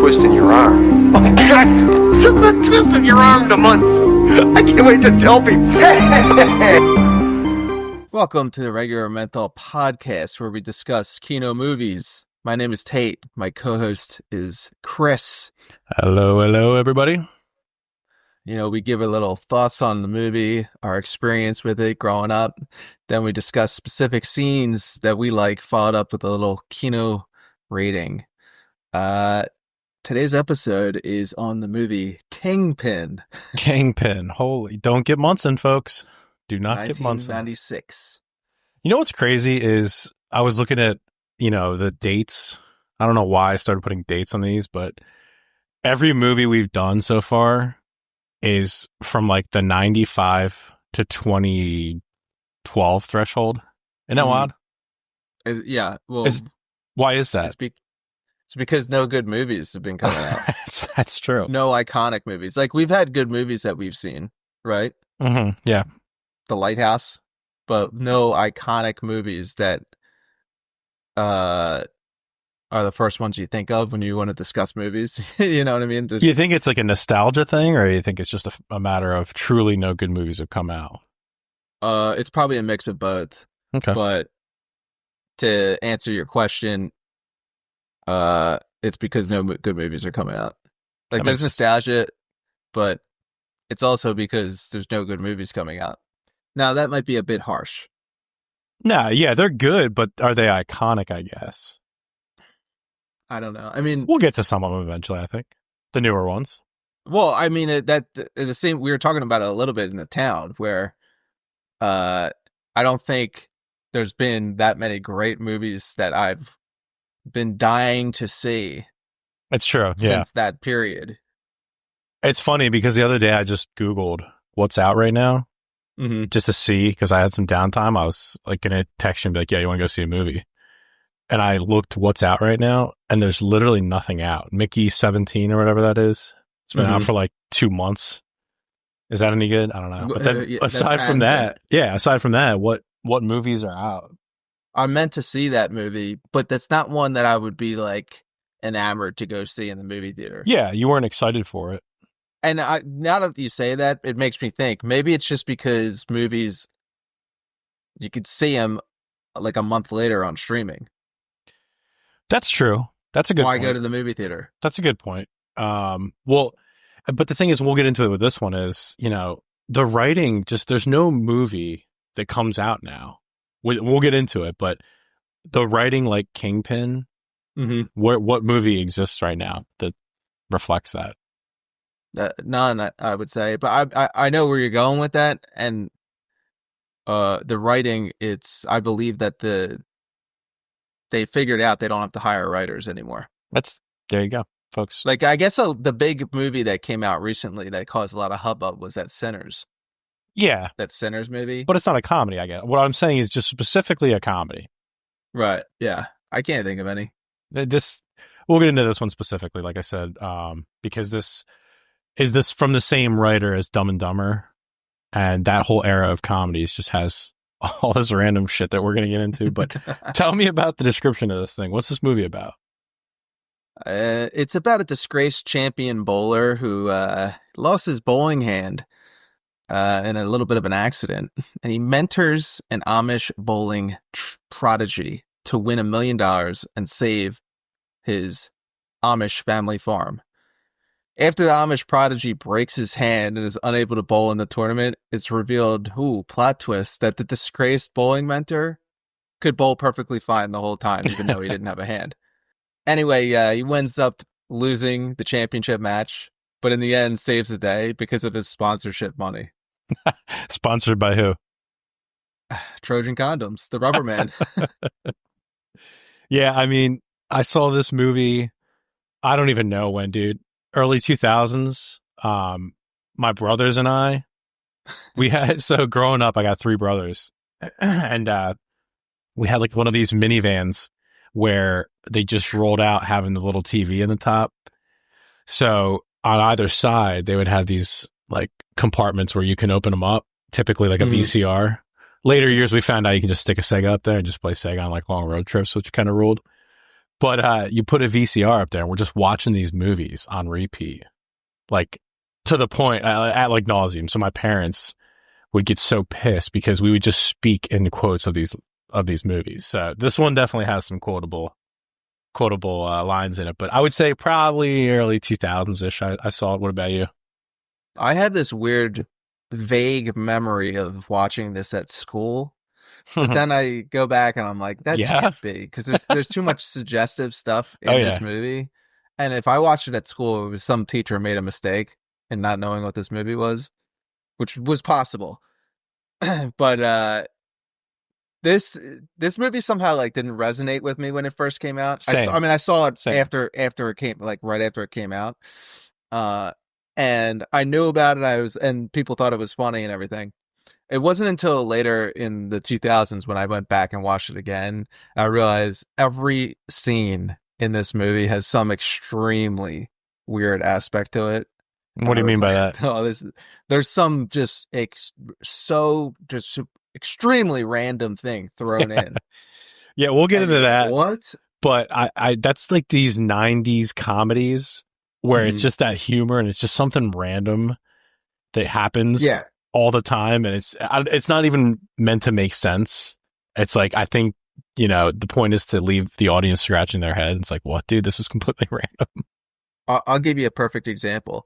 twisting your arm. Oh, God, this is a twisting your arm to Munson. I can't wait to tell people. Welcome to the Regular Menthol podcast, where we discuss kino movies. My name is Tate. My co-host is Chris. Hello, everybody. You know, we give a little thoughts on the movie, our experience with it growing up. Then we discuss specific scenes that we like, followed up with a little kino rating. Today's episode is on the movie Kingpin. Kingpin. Holy, don't get Munson, folks. Do not get Munson. 1996. You know what's crazy is I was looking at, the dates. I don't know why I started putting dates on these, but every movie we've done so far is from like the 95 to 2012 threshold. Isn't that wild? Yeah. Well, why is that? It's because no good movies have been coming out. That's true. No iconic movies. Like, we've had good movies that we've seen, right? Mm-hmm. Yeah. The Lighthouse, but no iconic movies that are the first ones you think of when you want to discuss movies. You know what I mean? Do you think it's like a nostalgia thing, or you think it's just a matter of truly no good movies have come out? It's probably a mix of both. Okay. But to answer your question, it's because no good movies are coming out. Like, there's nostalgia, but it's also because there's no good movies coming out. Now, that might be a bit harsh. Nah, yeah, they're good, but are they iconic, I guess? I don't know. I mean, we'll get to some of them eventually, I think. The newer ones. Well, I mean, the same, we were talking about it a little bit in the town, where I don't think there's been that many great movies that I've been dying to see. It's true, yeah. Since that period. It's funny because the other day I just Googled what's out right now. Mm-hmm. Just to see, because I had some downtime. I was like going to text you and be like, yeah, you want to go see a movie? And I looked what's out right now, and there's literally nothing out. Mickey 17 or whatever that is. It's been out for like 2 months. Is that any good? I don't know. But then aside from that, what movies are out? I meant to see that movie, but that's not one that I would be like enamored to go see in the movie theater. Yeah, you weren't excited for it. And now that you say that, it makes me think maybe it's just because movies, you could see them like a month later on streaming. That's true. That's a good point. Why go to the movie theater? That's a good point. Well, but the thing is, we'll get into it with this one is, the writing, just there's no movie that comes out now. We'll get into it, but the writing like Kingpin, what movie exists right now that reflects that? None, I would say, but I know where you're going with that, and the writing, I believe that they figured out they don't have to hire writers anymore. There you go, folks. Like, I guess the big movie that came out recently that caused a lot of hubbub was that Sinners. Yeah, that Sinners movie, but it's not a comedy. I guess what I'm saying is just specifically a comedy. Right? Yeah, I can't think of any. We'll get into this one specifically, like I said, because this from the same writer as Dumb and Dumber, and that whole era of comedies just has all this random shit that we're going to get into. But tell me about the description of this thing. What's this movie about? It's about a disgraced champion bowler who lost his bowling hand in a little bit of an accident, and he mentors an Amish bowling prodigy to win $1 million and save his Amish family farm. After the Amish prodigy breaks his hand and is unable to bowl in the tournament, it's revealed, plot twist, that the disgraced bowling mentor could bowl perfectly fine the whole time, even though he didn't have a hand. Anyway, he ends up losing the championship match, but in the end saves the day because of his sponsorship money. Sponsored by who? Trojan Condoms, the rubber man. Yeah, I mean, I saw this movie, I don't even know when, dude. Early 2000s. My brothers and I, so growing up, I got 3 brothers, and we had like one of these minivans where they just rolled out having the little TV in the top. So on either side, they would have these like compartments where you can open them up, typically like a VCR. Later years, we found out you can just stick a Sega up there and just play Sega on like long road trips, which kind of ruled. But you put a VCR up there and we're just watching these movies on repeat, like to the point at like nauseum. So my parents would get so pissed because we would just speak in quotes of these movies. So this one definitely has some quotable lines in it, but I would say probably early 2000s ish. I saw it. What about you? I had this weird, vague memory of watching this at school. But then I go back and I'm like, that can't be, because there's too much suggestive stuff in this movie. And if I watched it at school, it was some teacher made a mistake in not knowing what this movie was, which was possible. But this movie somehow like didn't resonate with me when it first came out. I saw it after it came, like right after it came out. And I knew about it. And people thought it was funny and everything. It wasn't until later in the 2000s when I went back and watched it again, I realized every scene in this movie has some extremely weird aspect to it. What do you mean by that? Oh, there's some just extremely random thing thrown in. Yeah, we'll get into that. What? But I that's like these 90s comedies where it's just that humor and it's just something random that happens. Yeah. All the time, and it's not even meant to make sense. It's like, I think, the point is to leave the audience scratching their head. It's like, what, dude, this was completely random. I'll give you a perfect example.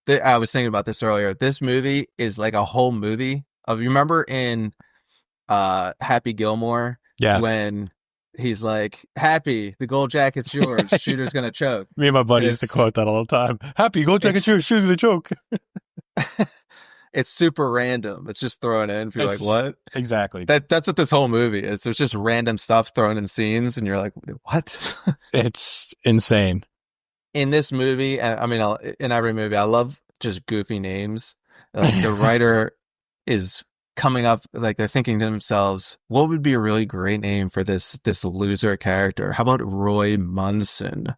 I was thinking about this earlier. This movie is like a whole movie of, you remember in Happy Gilmore, when he's like, Happy, the gold jacket's yours, shooter's gonna choke. Me and my buddy used to quote that all the time. Happy, gold jacket's yours, shooter's gonna choke. It's super random. It's just thrown in. You're like, what? Exactly. That's what this whole movie is. There's just random stuff thrown in scenes, and you're like, what? It's insane. In this movie, in every movie, I love just goofy names. Like the writer is coming up, like they're thinking to themselves, what would be a really great name for this loser character? How about Roy Munson?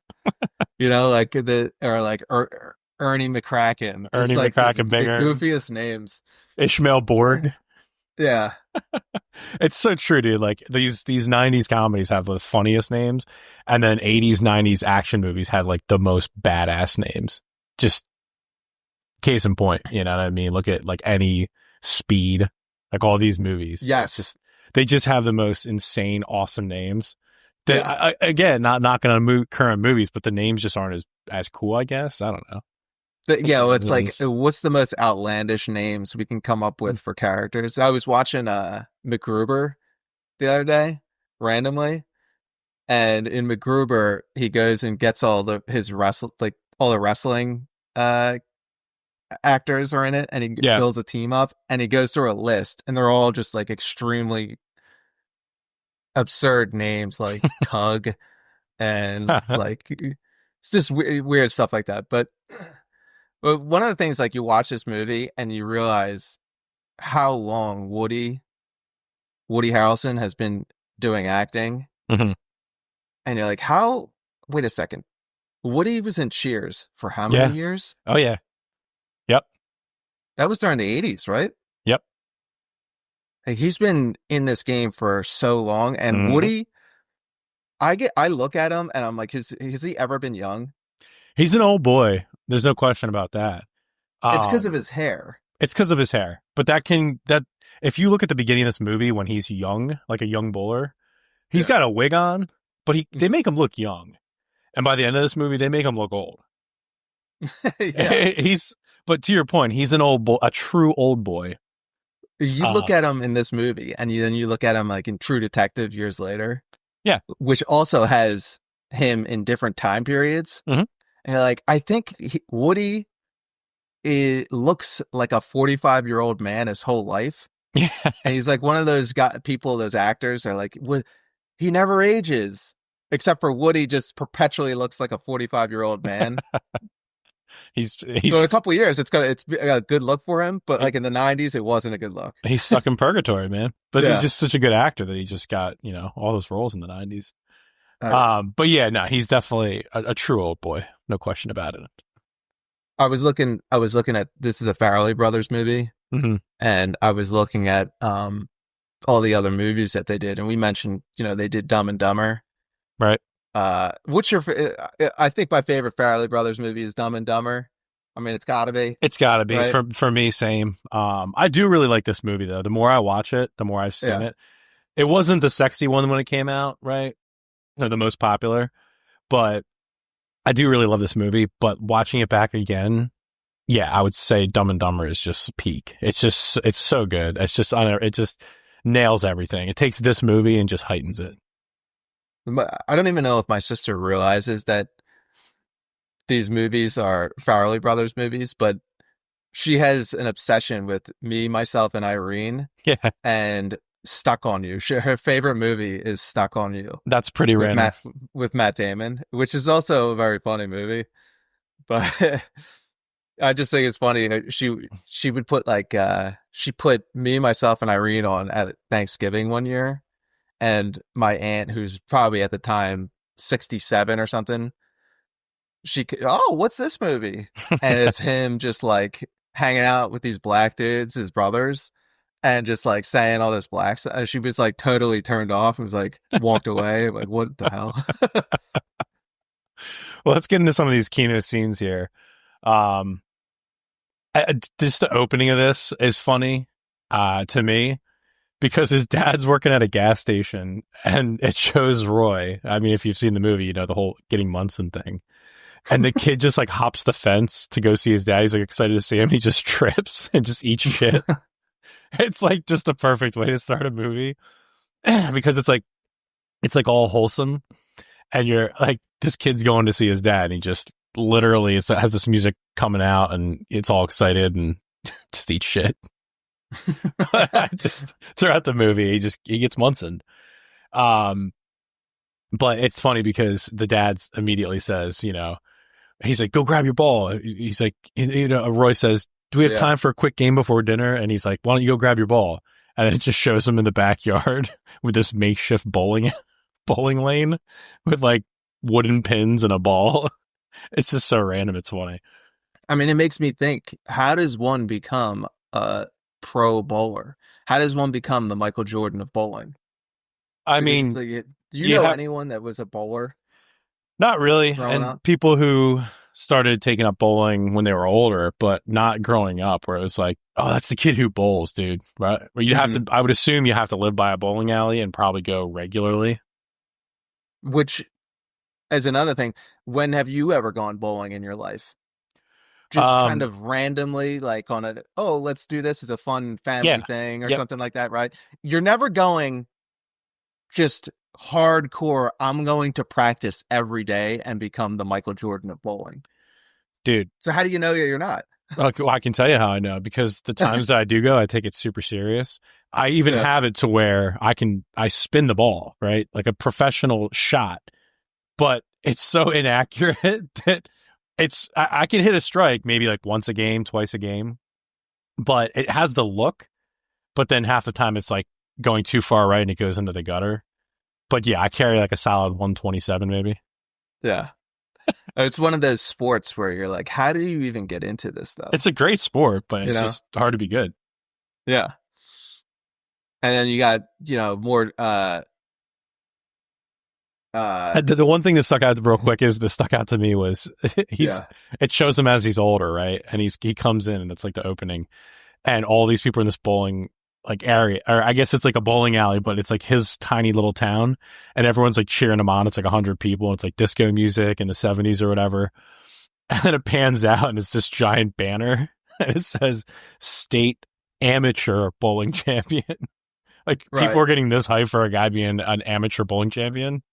Ernie McCracken. Ernie McCracken, Big Ern. The goofiest names. Ishmael Boorg. Yeah. It's so true, dude. Like these 90s comedies have the funniest names, and then 80s, 90s action movies have like the most badass names. Just case in point, you know what I mean? Look at like any Speed, like all these movies. Yes. They just have the most insane, awesome names. Again, not knocking on current movies, but the names just aren't as cool, I guess. I don't know. It's like, what's the most outlandish names we can come up with for characters? I was watching MacGruber the other day, randomly, and in MacGruber, he goes and gets all the wrestling actors are in it, and he builds a team up, and he goes through a list, and they're all just like extremely absurd names, like Tug, and like it's just weird stuff like that. But one of the things, like, you watch this movie and you realize how long Woody Harrelson has been doing acting. Mm-hmm. And you're like, wait a second. Woody was in Cheers for how many years? Oh, yeah. Yep. That was during the 80s, right? Yep. Like, he's been in this game for so long. And Woody, I look at him and I'm like, has he ever been young? He's an old boy. There's no question about that. It's because of his hair. It's because of his hair. But if you look at the beginning of this movie when he's young, like a young bowler, he's got a wig on, but they make him look young. And by the end of this movie, they make him look old. But to your point, he's a true old boy. You look at him in this movie, and then you look at him like in True Detective years later. Yeah. Which also has him in different time periods. Mm-hmm. And you're like, I think Woody looks like a 45-year-old man his whole life. Yeah. And he's like one of those those actors are like, he never ages. Except for Woody just perpetually looks like a 45-year-old man. He's so in a couple of years, it's a good look for him. But like in the 90s, it wasn't a good look. He's stuck in purgatory, man. But he's just such a good actor that he just got, all those roles in the 90s. But yeah, no, he's definitely a true old boy. No question about it. I was looking at, this is a Farrelly Brothers movie. Mm-hmm. And I was looking at all the other movies that they did. And we mentioned, they did Dumb and Dumber. Right. What's your? I think my favorite Farrelly Brothers movie is Dumb and Dumber. I mean, it's got to be. It's got to be right? for me. Same. I do really like this movie though. The more I watch it, the more I've seen it. It wasn't the sexy one when it came out, right? Or the most popular, but I do really love this movie. But watching it back again, yeah, I would say Dumb and Dumber is just peak. It's so good. It just nails everything. It takes this movie and just heightens it. I don't even know if my sister realizes that these movies are Farrelly Brothers movies, but she has an obsession with Me, Myself, and Irene. Yeah. And Stuck on You. Her favorite movie is Stuck on You. That's pretty random. With Matt Damon, which is also a very funny movie. But I just think it's funny. She would put she put Me, Myself, and Irene on at Thanksgiving one year. And my aunt, who's probably at the time 67 or something, what's this movie? And it's him just like hanging out with these black dudes, his brothers, and just like saying all this black stuff. She was like totally turned off and was like walked away. Like, what the hell? Well, let's get into some of these kino scenes here. Just the opening of this is funny to me. Because his dad's working at a gas station and it shows Roy. I mean, if you've seen the movie, you know, the whole getting Munson thing. And the kid just like hops the fence to go see his dad. He's like excited to see him. He just trips and just eats shit. It's like just the perfect way to start a movie because it's like all wholesome. And you're like, this kid's going to see his dad. And he just literally has this music coming out and it's all excited and just eats shit. Just throughout the movie he gets Munson. But it's funny because the dad immediately says, you know, he's like, go grab your ball. He's like, you know, Roy says, do we have time for a quick game before dinner? And he's like, why don't you go grab your ball? And then it just shows him in the backyard with this makeshift bowling lane with like wooden pins and a ball. It's just so random. It's funny. I mean, it makes me think, how does one become a pro bowler? How does one become the Michael Jordan of bowling? I mean, do you know anyone that was a bowler? Not really. And up? People who started taking up bowling when they were older, but not growing up, where it was like, oh, that's the kid who bowls, dude. Right? Where you have to, I would assume you have to live by a bowling alley and probably go regularly. Which, as another thing, when have you ever gone bowling in your life? Just kind of randomly, like on let's do this as a fun family thing or something like that, right? You're never going just hardcore, I'm going to practice every day and become the Michael Jordan of bowling. Dude. So how do you know you're not? Well, I can tell you how I know, because the times that I do go, I take it super serious. I even have it to where I spin the ball, right? Like a professional shot, but it's so inaccurate that I can hit a strike maybe like once a game, twice a game, but it has the look, but then half the time it's like going too far right and it goes into the gutter. But yeah, I carry like a solid 127 maybe. Yeah. It's one of those sports where you're like, how do you even get into this stuff? It's a great sport, but it's just hard to be good. Yeah. And then you got, more the one thing that stuck out real quick stuck out to me was it shows him as he's older, right? And he comes in and it's like the opening and all these people in this bowling like area, or I guess it's like a bowling alley, but it's like his tiny little town and everyone's like cheering him on. It's like 100 people. It's like disco music in the 70s or whatever. And then it pans out and it's this giant banner and it says state amateur bowling champion. Like people are getting this hype for a guy being an amateur bowling champion.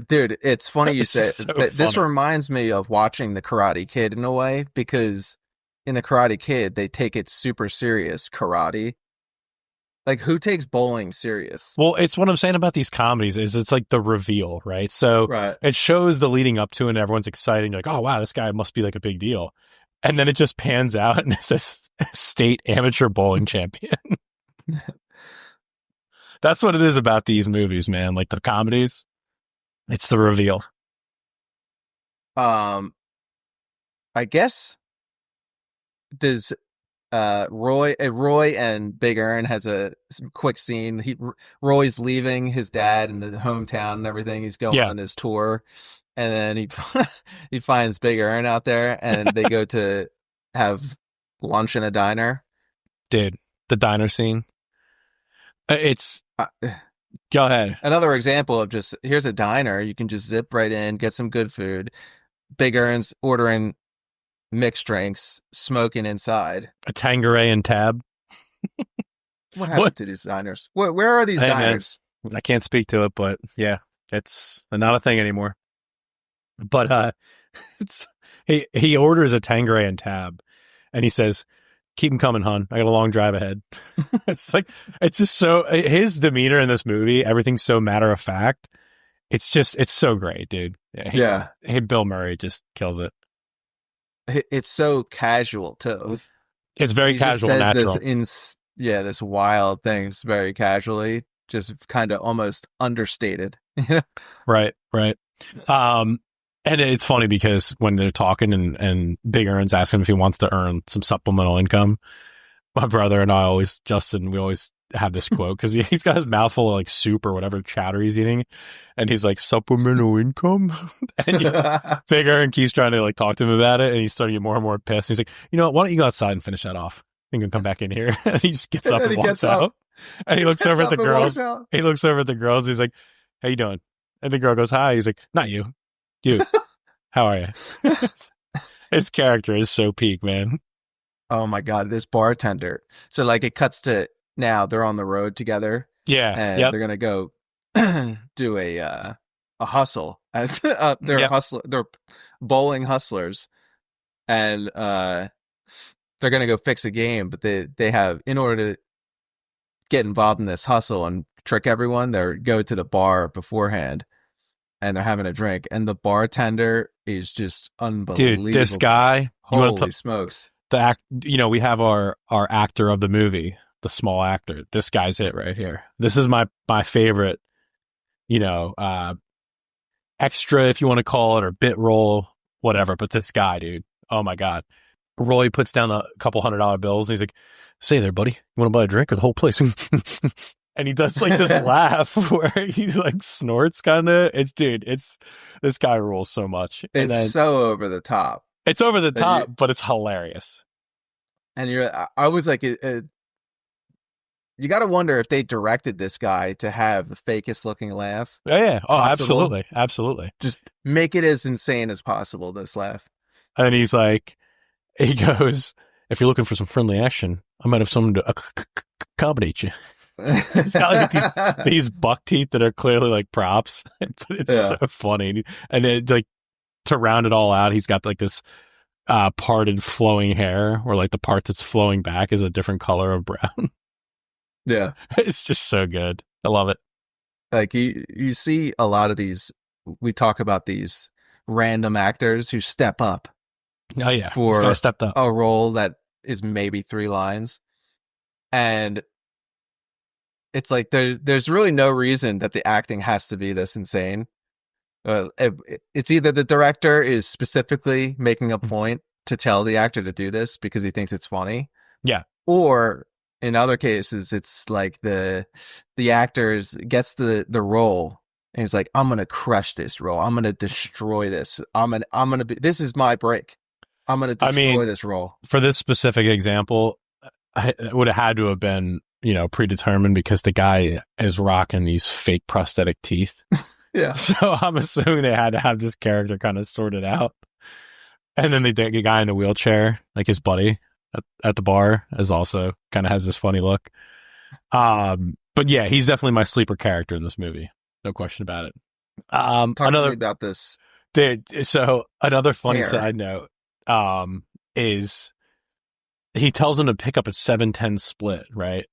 Dude, it's funny you say this reminds me of watching The Karate Kid in a way, because in The Karate Kid, they take it super serious, karate. Like, who takes bowling serious? Well, it's what I'm saying about these comedies is it's like the reveal, right? So it shows the leading up to it and everyone's excited. And you're like, oh, wow, this guy must be like a big deal. And then it just pans out and it says state amateur bowling champion. That's what it is about these movies, man. Like the comedies. It's the reveal. I guess Roy and Big Ern has a quick scene. Roy's leaving his dad in the hometown and everything. He's going on his tour, and then he finds Big Ern out there, and they go to have lunch in a diner. Dude, the diner scene. It's go ahead. Another example of just here's a diner. You can just zip right in, get some good food. Big Ern's ordering mixed drinks, smoking inside. A Tanqueray and Tab. What happened to these diners? Where are these diners? Man, I can't speak to it, but yeah, it's not a thing anymore. But he orders a Tanqueray and Tab, and he says, "Keep him coming, hon. I got a long drive ahead." It's just so, his demeanor in this movie, everything's so matter of fact. It's so great, dude. Bill Murray just kills it. It's so casual too. It's very casual, says natural. This wild things very casually, just kind of almost understated. Right. And it's funny because when they're talking and Big Ern's asking him if he wants to earn some supplemental income, my brother and I we always have this quote because he's got his mouth full of like soup or whatever chowder he's eating, and he's like, supplemental income. And Big Ern keeps trying to like talk to him about it, and he's starting to get more and more pissed. He's like, you know what, why don't you go outside and finish that off? You can come back in here. And he just gets up and walks out. And he looks over at the girls. He looks over at the girls. He's like, how you doing? And the girl goes, hi. He's like, not you. You. How are you? His character is so peak, man. Oh my God, this bartender. So like it cuts to now they're on the road together. Yeah. And they're going to go do a hustle. They're bowling hustlers. And they're going to go fix a game, but they have, in order to get involved in this hustle and trick everyone, they go to the bar beforehand and they're having a drink, and the bartender is just unbelievable. Dude, this guy, holy smokes. We have our actor of the movie, the small actor. This guy's it right here. This is my favorite, extra, if you want to call it, or bit role, whatever. But this guy, dude, oh my God. Roy puts down a couple $100 bills and he's like, say there, buddy, you want to buy a drink or the whole place? And he does like this laugh where he like snorts kind of. This guy rules so much. It's so over the top. It's over the top, but it's hilarious. And I was like, you got to wonder if they directed this guy to have the fakest looking laugh. Yeah. Oh, possible. Absolutely. Just make it as insane as possible, this laugh. And he's like, he goes, if you're looking for some friendly action, I might have someone to accommodate you. It's got like these buck teeth that are clearly like props, but it's so funny. And it, like, to round it all out, he's got like this parted flowing hair where like the part that's flowing back is a different color of brown. Yeah. It's just so good. I love it. Like you see a lot of these, we talk about these random actors who step up. Oh yeah. For stepped up. A role that is maybe 3 lines. And it's like there's really no reason that the acting has to be this insane. It's either the director is specifically making a point to tell the actor to do this because he thinks it's funny. Yeah. Or in other cases, it's like the actors gets the role and he's like, I'm going to crush this role. I'm going to destroy this. This is my break. I'm going to destroy this role. For this specific example, it would have had to have been, predetermined because the guy is rocking these fake prosthetic teeth. Yeah. So I'm assuming they had to have this character kind of sorted out. And then the guy in the wheelchair, like his buddy at the bar, is also kind of has this funny look. But yeah, he's definitely my sleeper character in this movie. No question about it. Talk to me about this. Dude, so another funny side note is he tells him to pick up a 7-10 split, right?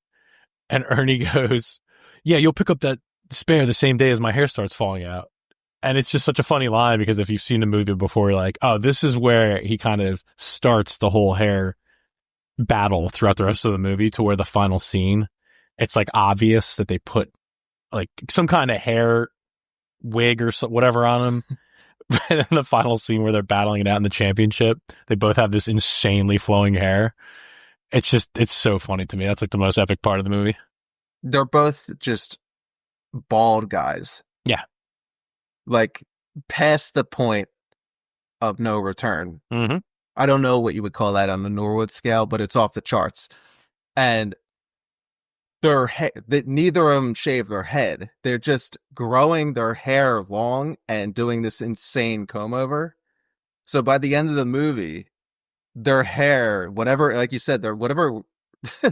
And Ernie goes, yeah, you'll pick up that spare the same day as my hair starts falling out. And it's just such a funny line because if you've seen the movie before, you're like, oh, this is where he kind of starts the whole hair battle throughout the rest of the movie, to where the final scene, it's like obvious that they put like some kind of hair wig or whatever on him. And then the final scene where they're battling it out in the championship, they both have this insanely flowing hair. it's so funny to me. That's like the most epic part of the movie. They're both just bald guys. Yeah. Like past the point of no return. Mm-hmm. I don't know what you would call that on the Norwood scale, but it's off the charts. And neither of them shave their head. They're just growing their hair long and doing this insane comb over. So by the end of the movie, their hair, whatever, like you said, whatever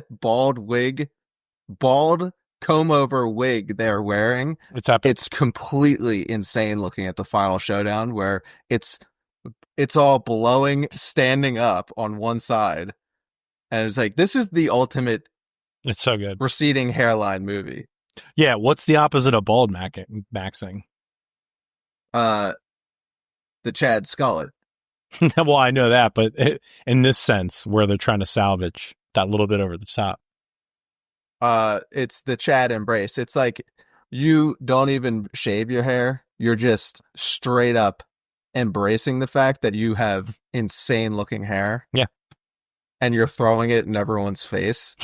bald comb over wig they're wearing, it's completely insane looking at the final showdown where it's all blowing, standing up on one side. And it's like, this is the ultimate it's so good. receding hairline movie. Yeah, what's the opposite of bald maxing? The Chad Scullett. Well, I know that, but in this sense, where they're trying to salvage that little bit over the top. It's the Chad embrace. It's like you don't even shave your hair. You're just straight up embracing the fact that you have insane looking hair. Yeah. And you're throwing it in everyone's face.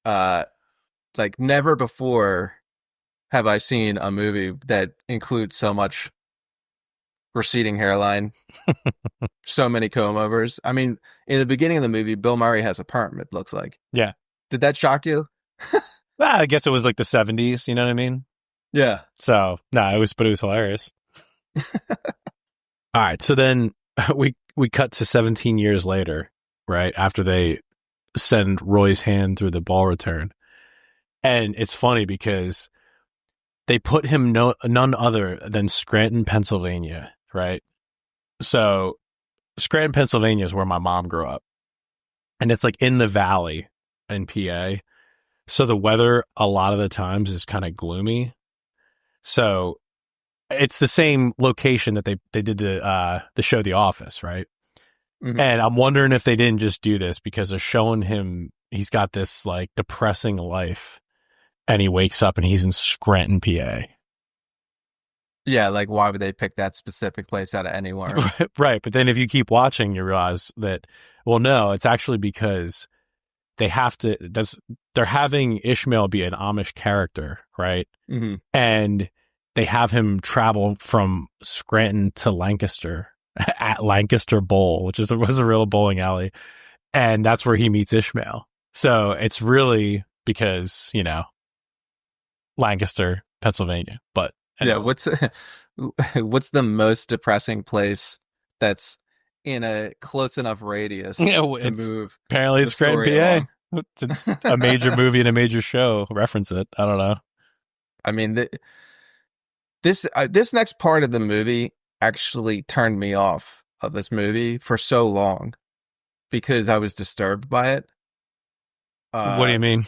Like never before have I seen a movie that includes so much receding hairline, so many comb overs. I mean, in the beginning of the movie, Bill Murray has a perm, it looks like. Yeah. Did that shock you? I guess it was like the 70s, you know what I mean? Yeah. So, it was hilarious. All right, so then we cut to 17 years later, right? After they send Roy's hand through the ball return. And it's funny because they put him none other than Scranton, Pennsylvania, right? So Scranton, Pennsylvania is where my mom grew up. And it's like in the valley in PA. So the weather a lot of the times is kind of gloomy. So it's the same location that they did the show The Office, right? Mm-hmm. And I'm wondering if they didn't just do this because they're showing him he's got this like depressing life and he wakes up and he's in Scranton, PA. Yeah, like why would they pick that specific place out of anywhere? Right. But then if you keep watching, you realize that, well, no, it's actually because they have to, they're having Ishmael be an Amish character, right? Mm-hmm. And they have him travel from Scranton to Lancaster at Lancaster Bowl, which was a real bowling alley. And that's where he meets Ishmael. So it's really because, Lancaster, Pennsylvania. But anyway. Yeah, what's the most depressing place that's in a close enough radius to move? Apparently it's Scranton, PA. It's a major movie and a major show. Reference it. I don't know. I mean, this next part of the movie actually turned me off of this movie for so long because I was disturbed by it. What do you mean?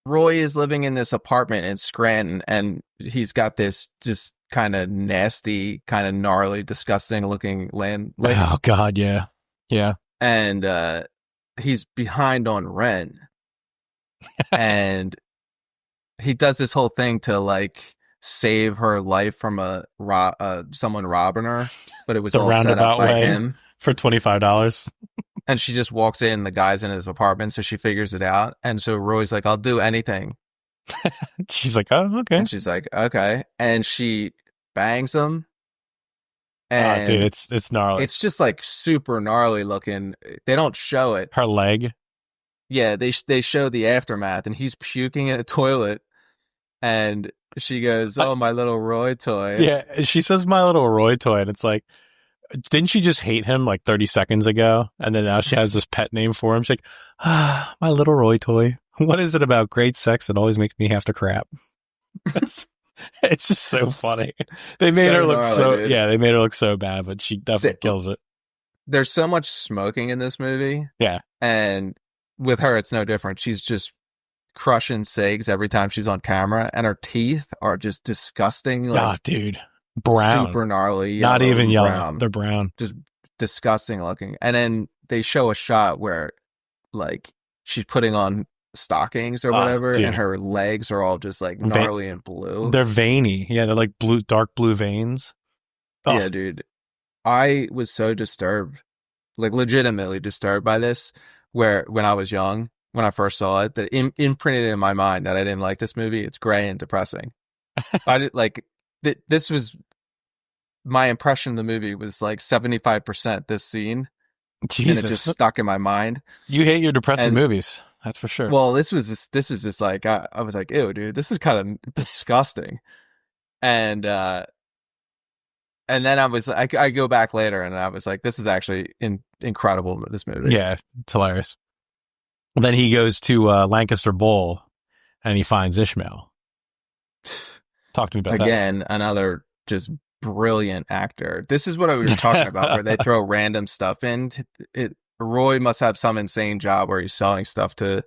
Roy is living in this apartment in Scranton, and he's got this just kind of nasty, kind of gnarly, disgusting looking landlady. Oh God, yeah. Yeah. And he's behind on rent. And he does this whole thing to like save her life from someone robbing her, but it was all set up by him for $25. And she just walks in, the guy's in his apartment, so she figures it out. And so Roy's like, I'll do anything. She's like, oh, okay. And she's like, okay. And she bangs him. And dude, it's gnarly. It's just like super gnarly looking. They don't show it. Her leg. Yeah, they show the aftermath, and he's puking in a toilet. And she goes, oh, my little Roy toy. Yeah, she says my little Roy toy, and it's like, didn't she just hate him like 30 seconds ago? And then now she has this pet name for him. She's like, my little Roy toy. What is it about great sex that always makes me have to crap? It's just so funny. They made her look they made her look so bad, but she definitely kills it. There's so much smoking in this movie. Yeah. And with her, it's no different. She's just crushing cigs every time she's on camera, and her teeth are just disgusting. Like, dude. Brown. Super gnarly. Not even yellow. Brown. They're brown. Just disgusting looking. And then they show a shot where like she's putting on stockings or whatever, and her legs are all just like gnarly and blue. They're veiny. Yeah, they're like dark blue veins. Yeah, dude. I was so disturbed like legitimately disturbed by this, where when I was young, when I first saw it, that imprinted in my mind that I didn't like this movie. It's gray and depressing. I did like this was my impression of the movie was like 75% this scene, Jesus. and it just stuck in my mind. You hate your depressing And- movies. That's for sure. Well, this is just like I was like, ew, dude, this is kind of disgusting. And then I was I go back later and I was like, this is actually incredible, this movie. Yeah, it's hilarious. Then he goes to Lancaster Bowl and he finds Ishmael. Talk to me about that. Again, another just brilliant actor. This is what we were talking about, where they throw random stuff in. Roy must have some insane job where he's selling stuff to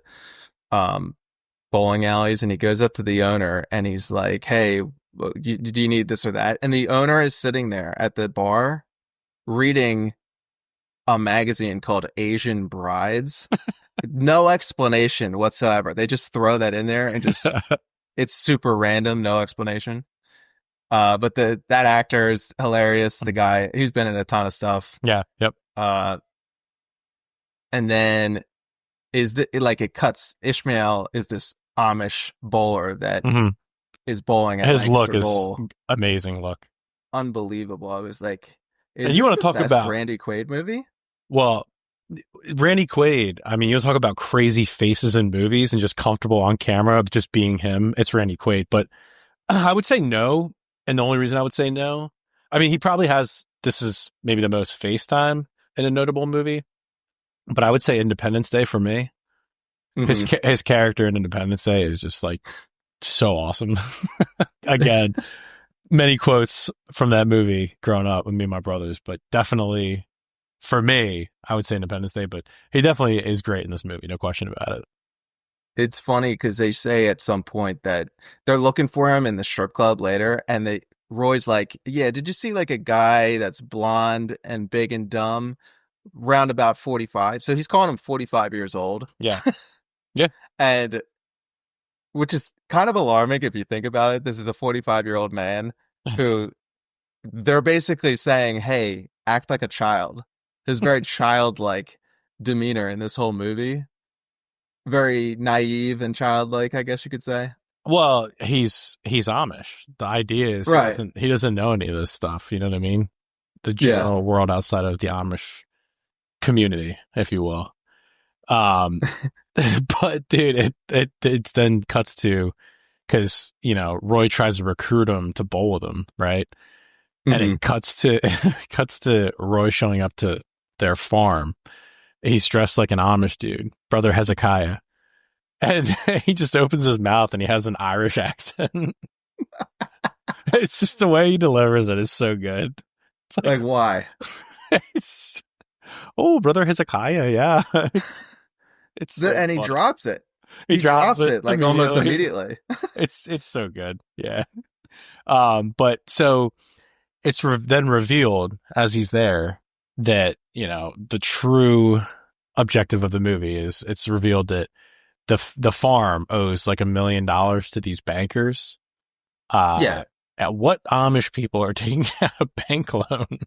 bowling alleys, and he goes up to the owner and he's like, hey, do you need this or that? And the owner is sitting there at the bar reading a magazine called Asian Brides. No explanation whatsoever. They just throw that in there and just it's super random, no explanation. But that actor is hilarious. The guy, he's been in a ton of stuff. Yeah, yep. And then it cuts. Ishmael is this Amish bowler that is bowling at his look is Bowl. amazing look. Unbelievable. I was like, and you want to talk about Randy Quaid movie? Well, Randy Quaid, I mean, you talk about crazy faces in movies and just comfortable on camera, just being him. It's Randy Quaid. But I would say no. And the only reason I would say no, I mean, he probably has, this is maybe the most face time in a notable movie. But I would say Independence Day for me. His character in Independence Day is just like so awesome. Again, many quotes from that movie growing up with me and my brothers, but definitely for me, I would say Independence Day, but he definitely is great in this movie. No question about it. It's funny because they say at some point that they're looking for him in the strip club later, and Roy's like, yeah, did you see like a guy that's blonde and big and dumb? Round about 45. So he's calling him 45 years old. Yeah. Yeah. And which is kind of alarming if you think about it. This is a 45-year-old man who they're basically saying, hey, act like a child. His very childlike demeanor in this whole movie. Very naive and childlike, I guess you could say. Well, he's Amish. The idea is he doesn't know any of this stuff. You know what I mean? The general world outside of the Amish community, if you will. But dude, it then cuts to, because Roy tries to recruit him to bowl with him, right? And it cuts to Roy showing up to their farm. He's dressed like an Amish dude, Brother Hezekiah, and he just opens his mouth and he has an Irish accent. It's just the way he delivers it is so good. It's like why? It's Brother Hezekiah, yeah. It's so and he funny. drops it. He drops it like almost immediately. It's so good, yeah. But so it's then revealed as he's there that the true objective of the movie is it's revealed that the farm owes like $1 million to these bankers. At what Amish people are taking out a bank loan?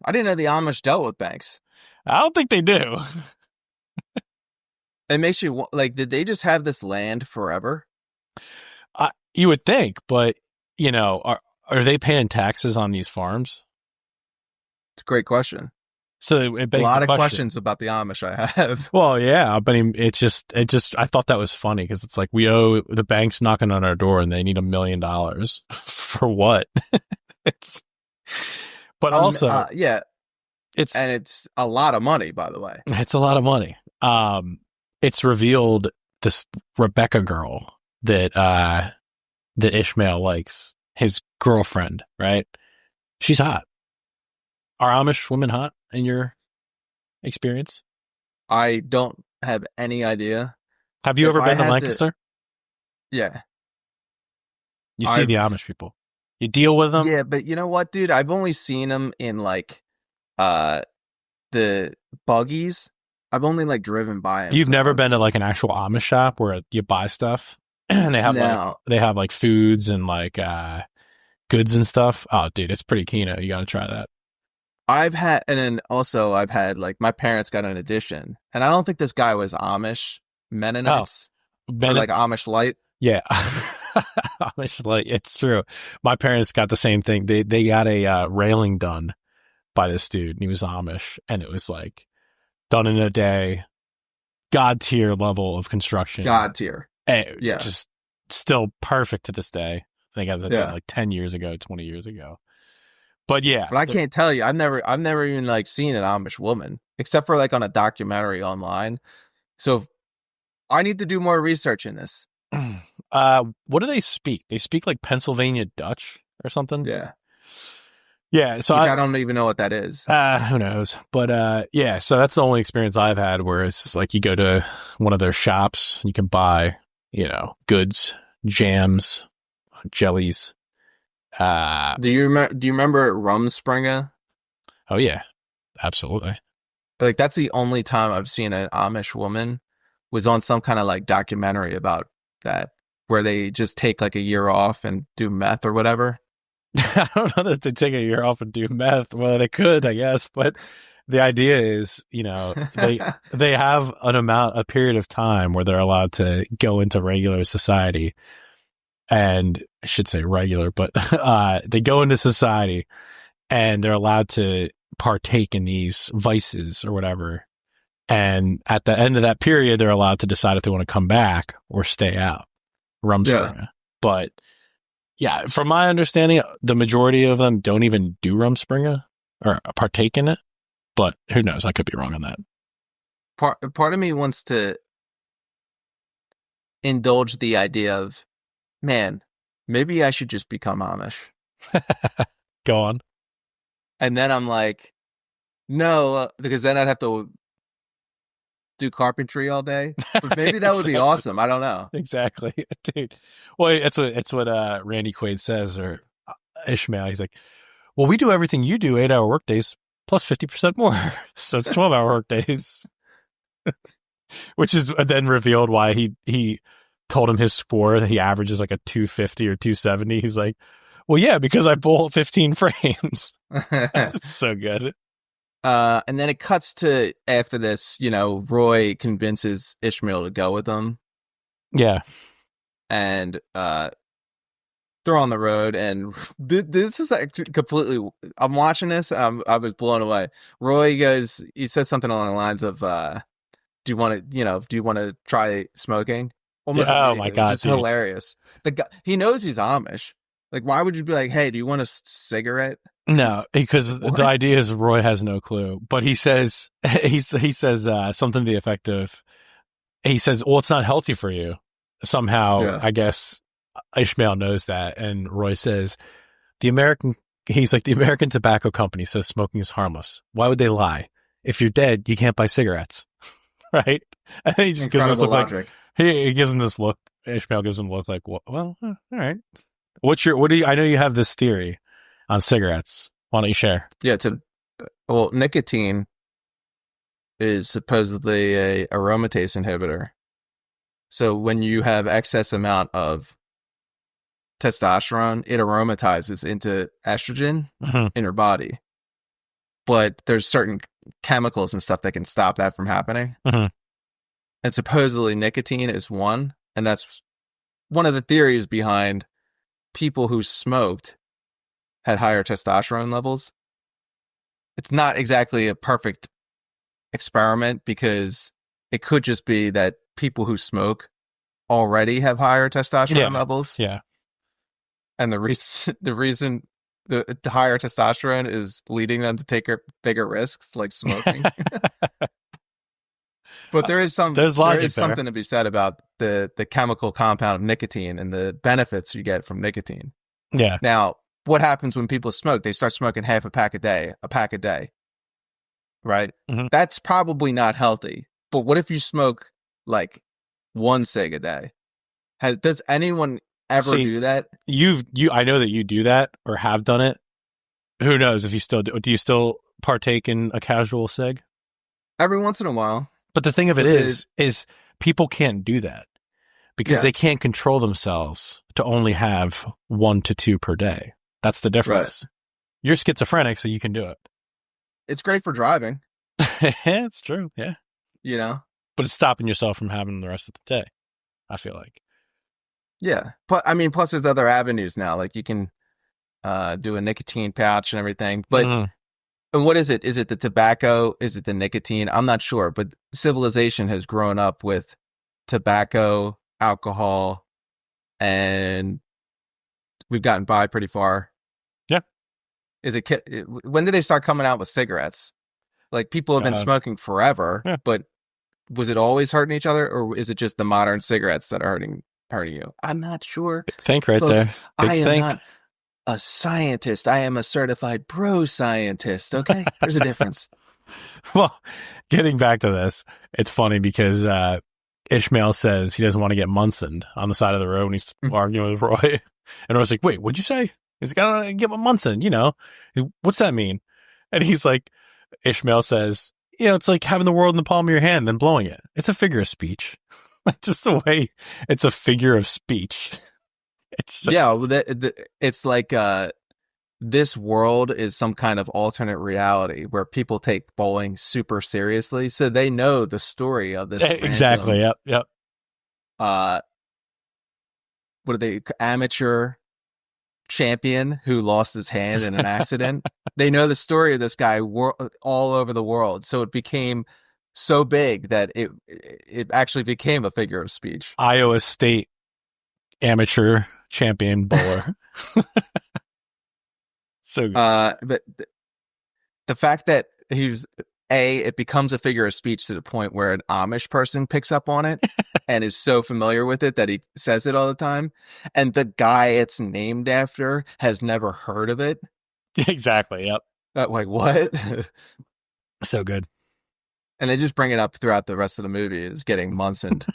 I didn't know the Amish dealt with banks. I don't think they do. It makes you like, did they just have this land forever? You would think, but are they paying taxes on these farms? It's a great question. So it begs a lot the of questions about the Amish I have. Well, yeah, but it just I thought that was funny because it's like we owe the bank's knocking on our door and they need $1 million for what? But also it's a lot of money, by the way. It's a lot of money. It's revealed this Rebecca girl that Ishmael likes, his girlfriend, right? She's hot. Are Amish women hot in your experience? I don't have any idea. Have you ever been to Lancaster? Yeah. You see the Amish people. You deal with them? Yeah, but you know what, dude? I've only seen them in like the buggies. I've only like driven by them. You've never been to like an actual Amish shop where you buy stuff and they have like foods and like goods and stuff? Oh, dude, it's pretty kino. You got to try that. I've had, and then also I've had, like, my parents got an edition, and I don't think this guy was Amish Mennonites or like Amish Light. Yeah. Amish Light. It's true. My parents got the same thing. They got a railing done by this dude, and he was Amish, and it was like done in a day, god tier level of construction. God tier. Yeah. Just still perfect to this day. I think I got that done like 10 years ago, 20 years ago. But yeah. But I can't tell you. I've never even like seen an Amish woman, except for like on a documentary online. So I need to do more research in this. What do they speak? They speak like Pennsylvania Dutch or something. Yeah. Yeah. So I don't even know what that is. Who knows? But yeah. So that's the only experience I've had where it's like you go to one of their shops, you can buy, goods, jams, jellies. Do you remember Rumspringa? Oh yeah, absolutely. Like that's the only time I've seen an Amish woman was on some kind of like documentary about that, where they just take like a year off and do meth or whatever. I don't know that they take a year off and do meth. Well, they could, I guess, but the idea is, they have a period of time where they're allowed to go into regular society. And I should say regular, but they go into society and they're allowed to partake in these vices or whatever. And at the end of that period, they're allowed to decide if they want to come back or stay out. Rumspringa. Yeah. But yeah, from my understanding, the majority of them don't even do Rumspringa or partake in it. But who knows? I could be wrong on that. Part of me wants to indulge the idea of, man, maybe I should just become Amish. Go on. And then I'm like, no, because then I'd have to do carpentry all day. But maybe that would be awesome. I don't know. Exactly, dude. Well, it's what Randy Quaid says, or Ishmael. He's like, well, we do everything you do, 8-hour workdays plus 50% more. So it's 12-hour workdays. Which is then revealed why he told him his score that he averages like a 250 or 270. He's like, well, yeah, because I bolt 15 frames. It's so good. And then it cuts to after this, Roy convinces Ishmael to go with him. Yeah. And they're on the road, and this is like completely, I'm watching this, I was blown away. Roy he says something along the lines of, do you want to try smoking? Almost oh my God. It's hilarious. The guy, he knows he's Amish. Like, why would you be like, hey, do you want a cigarette? No, because the idea is Roy has no clue. But he says something to the effect of, he says, well, it's not healthy for you. Somehow, I guess Ishmael knows that. And Roy says, the American Tobacco Company says smoking is harmless. Why would they lie? If you're dead, you can't buy cigarettes. Right? And then he just gives him this look like, he gives him this look. Ishmael gives him a look like, well, all right. I know you have this theory on cigarettes. Why don't you share? Yeah, nicotine is supposedly a aromatase inhibitor. So when you have excess amount of testosterone, it aromatizes into estrogen in your body. But there's certain chemicals and stuff that can stop that from happening. And supposedly nicotine is one. And that's one of the theories behind people who smoked had higher testosterone levels. It's not exactly a perfect experiment, because it could just be that people who smoke already have higher testosterone levels. Yeah. And the reason the higher testosterone is leading them to take bigger risks, like smoking. But there's something to be said about the chemical compound of nicotine and the benefits you get from nicotine. Yeah. Now, what happens when people smoke? They start smoking half a pack a day, right? That's probably not healthy. But what if you smoke like one cig a day? Does anyone ever do that? I know that you do that or have done it. Who knows if you still do? Do you still partake in a casual cig? Every once in a while. But the thing of it is people can't do that because they can't control themselves to only have 1 to 2 per day. That's the difference. Right. You're schizophrenic, so you can do it. it's great for driving, It's true. Yeah. you know? But it's stopping yourself from having them the rest of the day, I feel like. Yeah. But I mean, plus there's other avenues now. Like you can do a nicotine pouch and everything. But and what is it? Is it the tobacco? Is it the nicotine? I'm not sure. But civilization has grown up with tobacco, alcohol, and we've gotten by pretty far. Yeah. When did they start coming out with cigarettes? Like people have been smoking forever, but was it always hurting each other, or is it just the modern cigarettes that are hurting you? I'm not sure. Big think right Folks, there. Big I am think. not a scientist. I am a certified bro scientist. Okay, there's a difference. Well, getting back to this, it's funny because Ishmael says he doesn't want to get Munsoned on the side of the road when he's arguing with Roy. And Roy's like, wait, what'd you say? He's like, I don't get Munsoned, you know? What's that mean? And he's like, Ishmael says, it's like having the world in the palm of your hand, then blowing it. It's a figure of speech. Just the way it's a figure of speech. It's it's like this world is some kind of alternate reality where people take bowling super seriously, so they know the story of this. Exactly. Yep. What are they? Amateur champion who lost his hand in an accident. They know the story of this guy all over the world, so it became so big that it actually became a figure of speech. Iowa State amateur champion bowler. So but the fact that it becomes a figure of speech to the point where an Amish person picks up on it and is so familiar with it that he says it all the time, and the guy it's named after has never heard of it. Exactly. Yep. Like what? So good. And they just bring it up throughout the rest of the movie is getting Munsoned.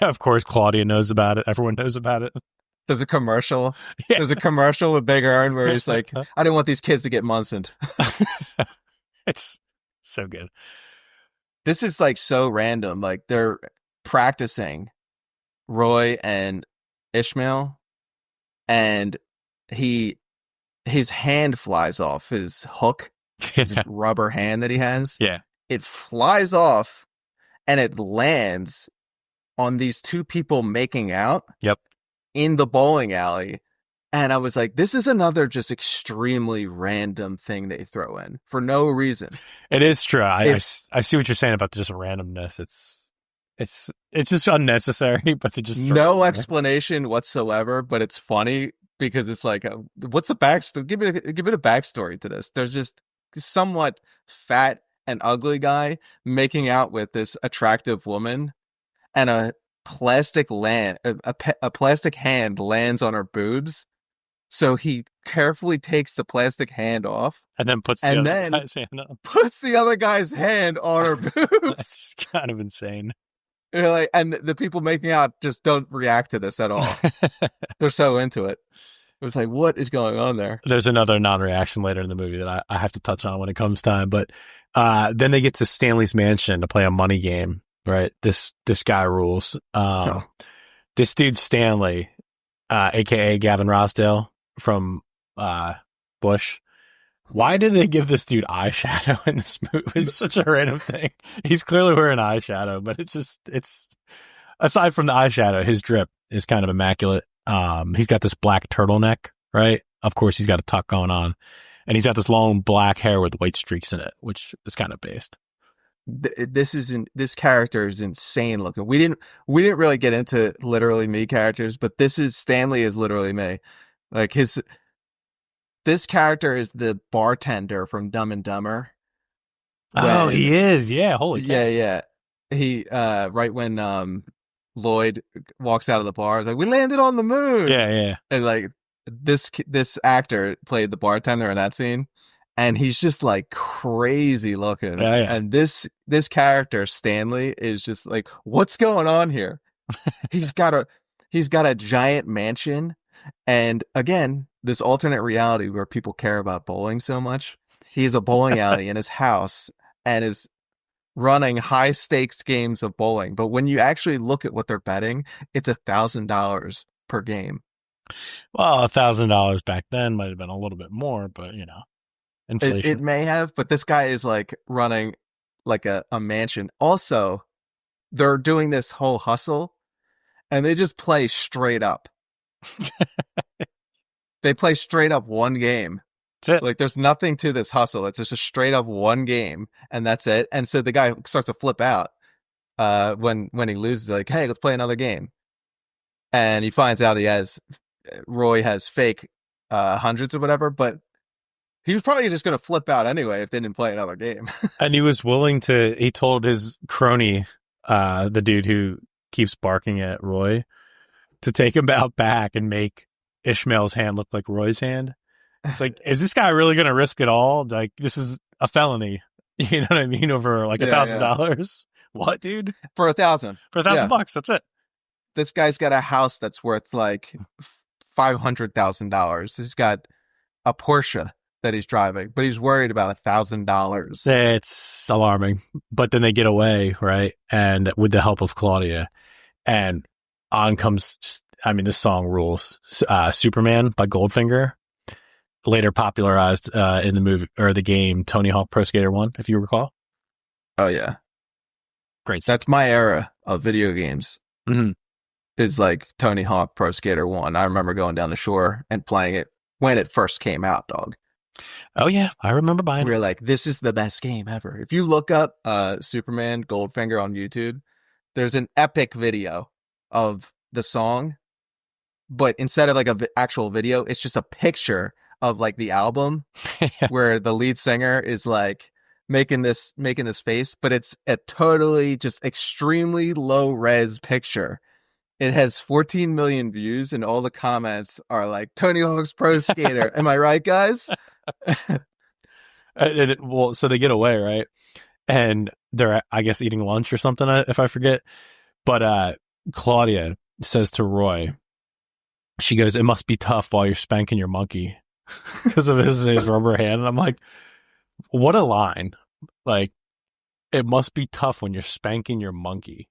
Of course, Claudia knows about it. Everyone knows about it. There's a commercial. Yeah. There's a commercial with Big Ern where he's like, I didn't want these kids to get Munsoned. It's so good. This is like so random. Like they're practicing, Roy and Ishmael, and his hand flies off his hook, his rubber hand that he has. Yeah. It flies off and it lands on these two people making out. Yep. In the bowling alley. And I was like, this is another just extremely random thing they throw in for no reason. It is true. I see what you're saying about just randomness. It's just unnecessary, but they just no explanation whatsoever, but it's funny because it's like, what's the backstory? Give it a backstory to this. There's just somewhat fat and ugly guy making out with this attractive woman, and a plastic hand lands on her boobs. So he carefully takes the plastic hand off and then puts the other guy's hand on her boobs. That's kind of insane. You're like, and the people making out just don't react to this at all. They're so into it. It was like, what is going on there? There's another non-reaction later in the movie that I have to touch on when it comes time. But then they get to Stanley's mansion to play a money game. Right. This guy rules. This dude, Stanley, aka Gavin Rossdale from Bush. Why did they give this dude eyeshadow in this movie? It's such a random thing. He's clearly wearing eyeshadow, but it's aside from the eyeshadow, his drip is kind of immaculate. He's got this black turtleneck, right? Of course, he's got a tuck going on, and he's got this long black hair with white streaks in it, which is kind of based. This character is insane looking. We didn't really get into literally me characters, but Stanley is literally me. Like this character is the bartender from Dumb and Dumber. Oh, he is. Yeah. Holy cow. Yeah. He right when Lloyd walks out of the bar, is like, we landed on the moon. Yeah. And like this actor played the bartender in that scene. And he's just like crazy looking. Yeah. And this character, Stanley, is just like, what's going on here? He's got a giant mansion. And again, this alternate reality where people care about bowling so much. He has a bowling alley in his house and is running high stakes games of bowling. But when you actually look at what they're betting, it's $1,000 per game. Well, $1,000 back then might have been a little bit more, but you know. Inflation. It may have, but this guy is like running like a mansion. Also, they're doing this whole hustle and they just play straight up. They play straight up one game. That's it. Like there's nothing to this hustle. It's just a straight up one game and that's it. And so the guy starts to flip out when he loses, like, hey, let's play another game. And he finds out Roy has fake hundreds or whatever, but he was probably just going to flip out anyway if they didn't play another game. And he told his crony, the dude who keeps barking at Roy, to take him out back and make Ishmael's hand look like Roy's hand. It's like, is this guy really going to risk it all? Like, this is a felony. You know what I mean? Over like $1,000. What, dude? For $1,000. For $1,000, that's it. This guy's got a house that's worth like $500,000. He's got a Porsche that he's driving, but he's worried about $1,000. It's alarming. But then they get away, right? And with the help of Claudia, and on comes this song rules. Superman by Goldfinger, later popularized in the movie or the game Tony Hawk Pro Skater 1, if you recall. Oh yeah, great. That's my era of video games. Mm-hmm. Is like Tony Hawk Pro Skater 1. I remember going down the shore and playing it when it first came out, dog. Oh yeah, I remember buying it. We were like, this is the best game ever. If you look up Superman Goldfinger on YouTube, there's an epic video of the song, but instead of like an actual video, it's just a picture of like the album where the lead singer is like making this face, but it's a totally just extremely low res picture. It has 14 million views and all the comments are like, Tony Hawk's Pro Skater. Am I right, guys? So they get away, right? And they're, I guess, eating lunch or something, if I forget. But Claudia says to Roy, she goes, it must be tough while you're spanking your monkey because of his rubber hand. And I'm like, what a line. Like, it must be tough when you're spanking your monkey.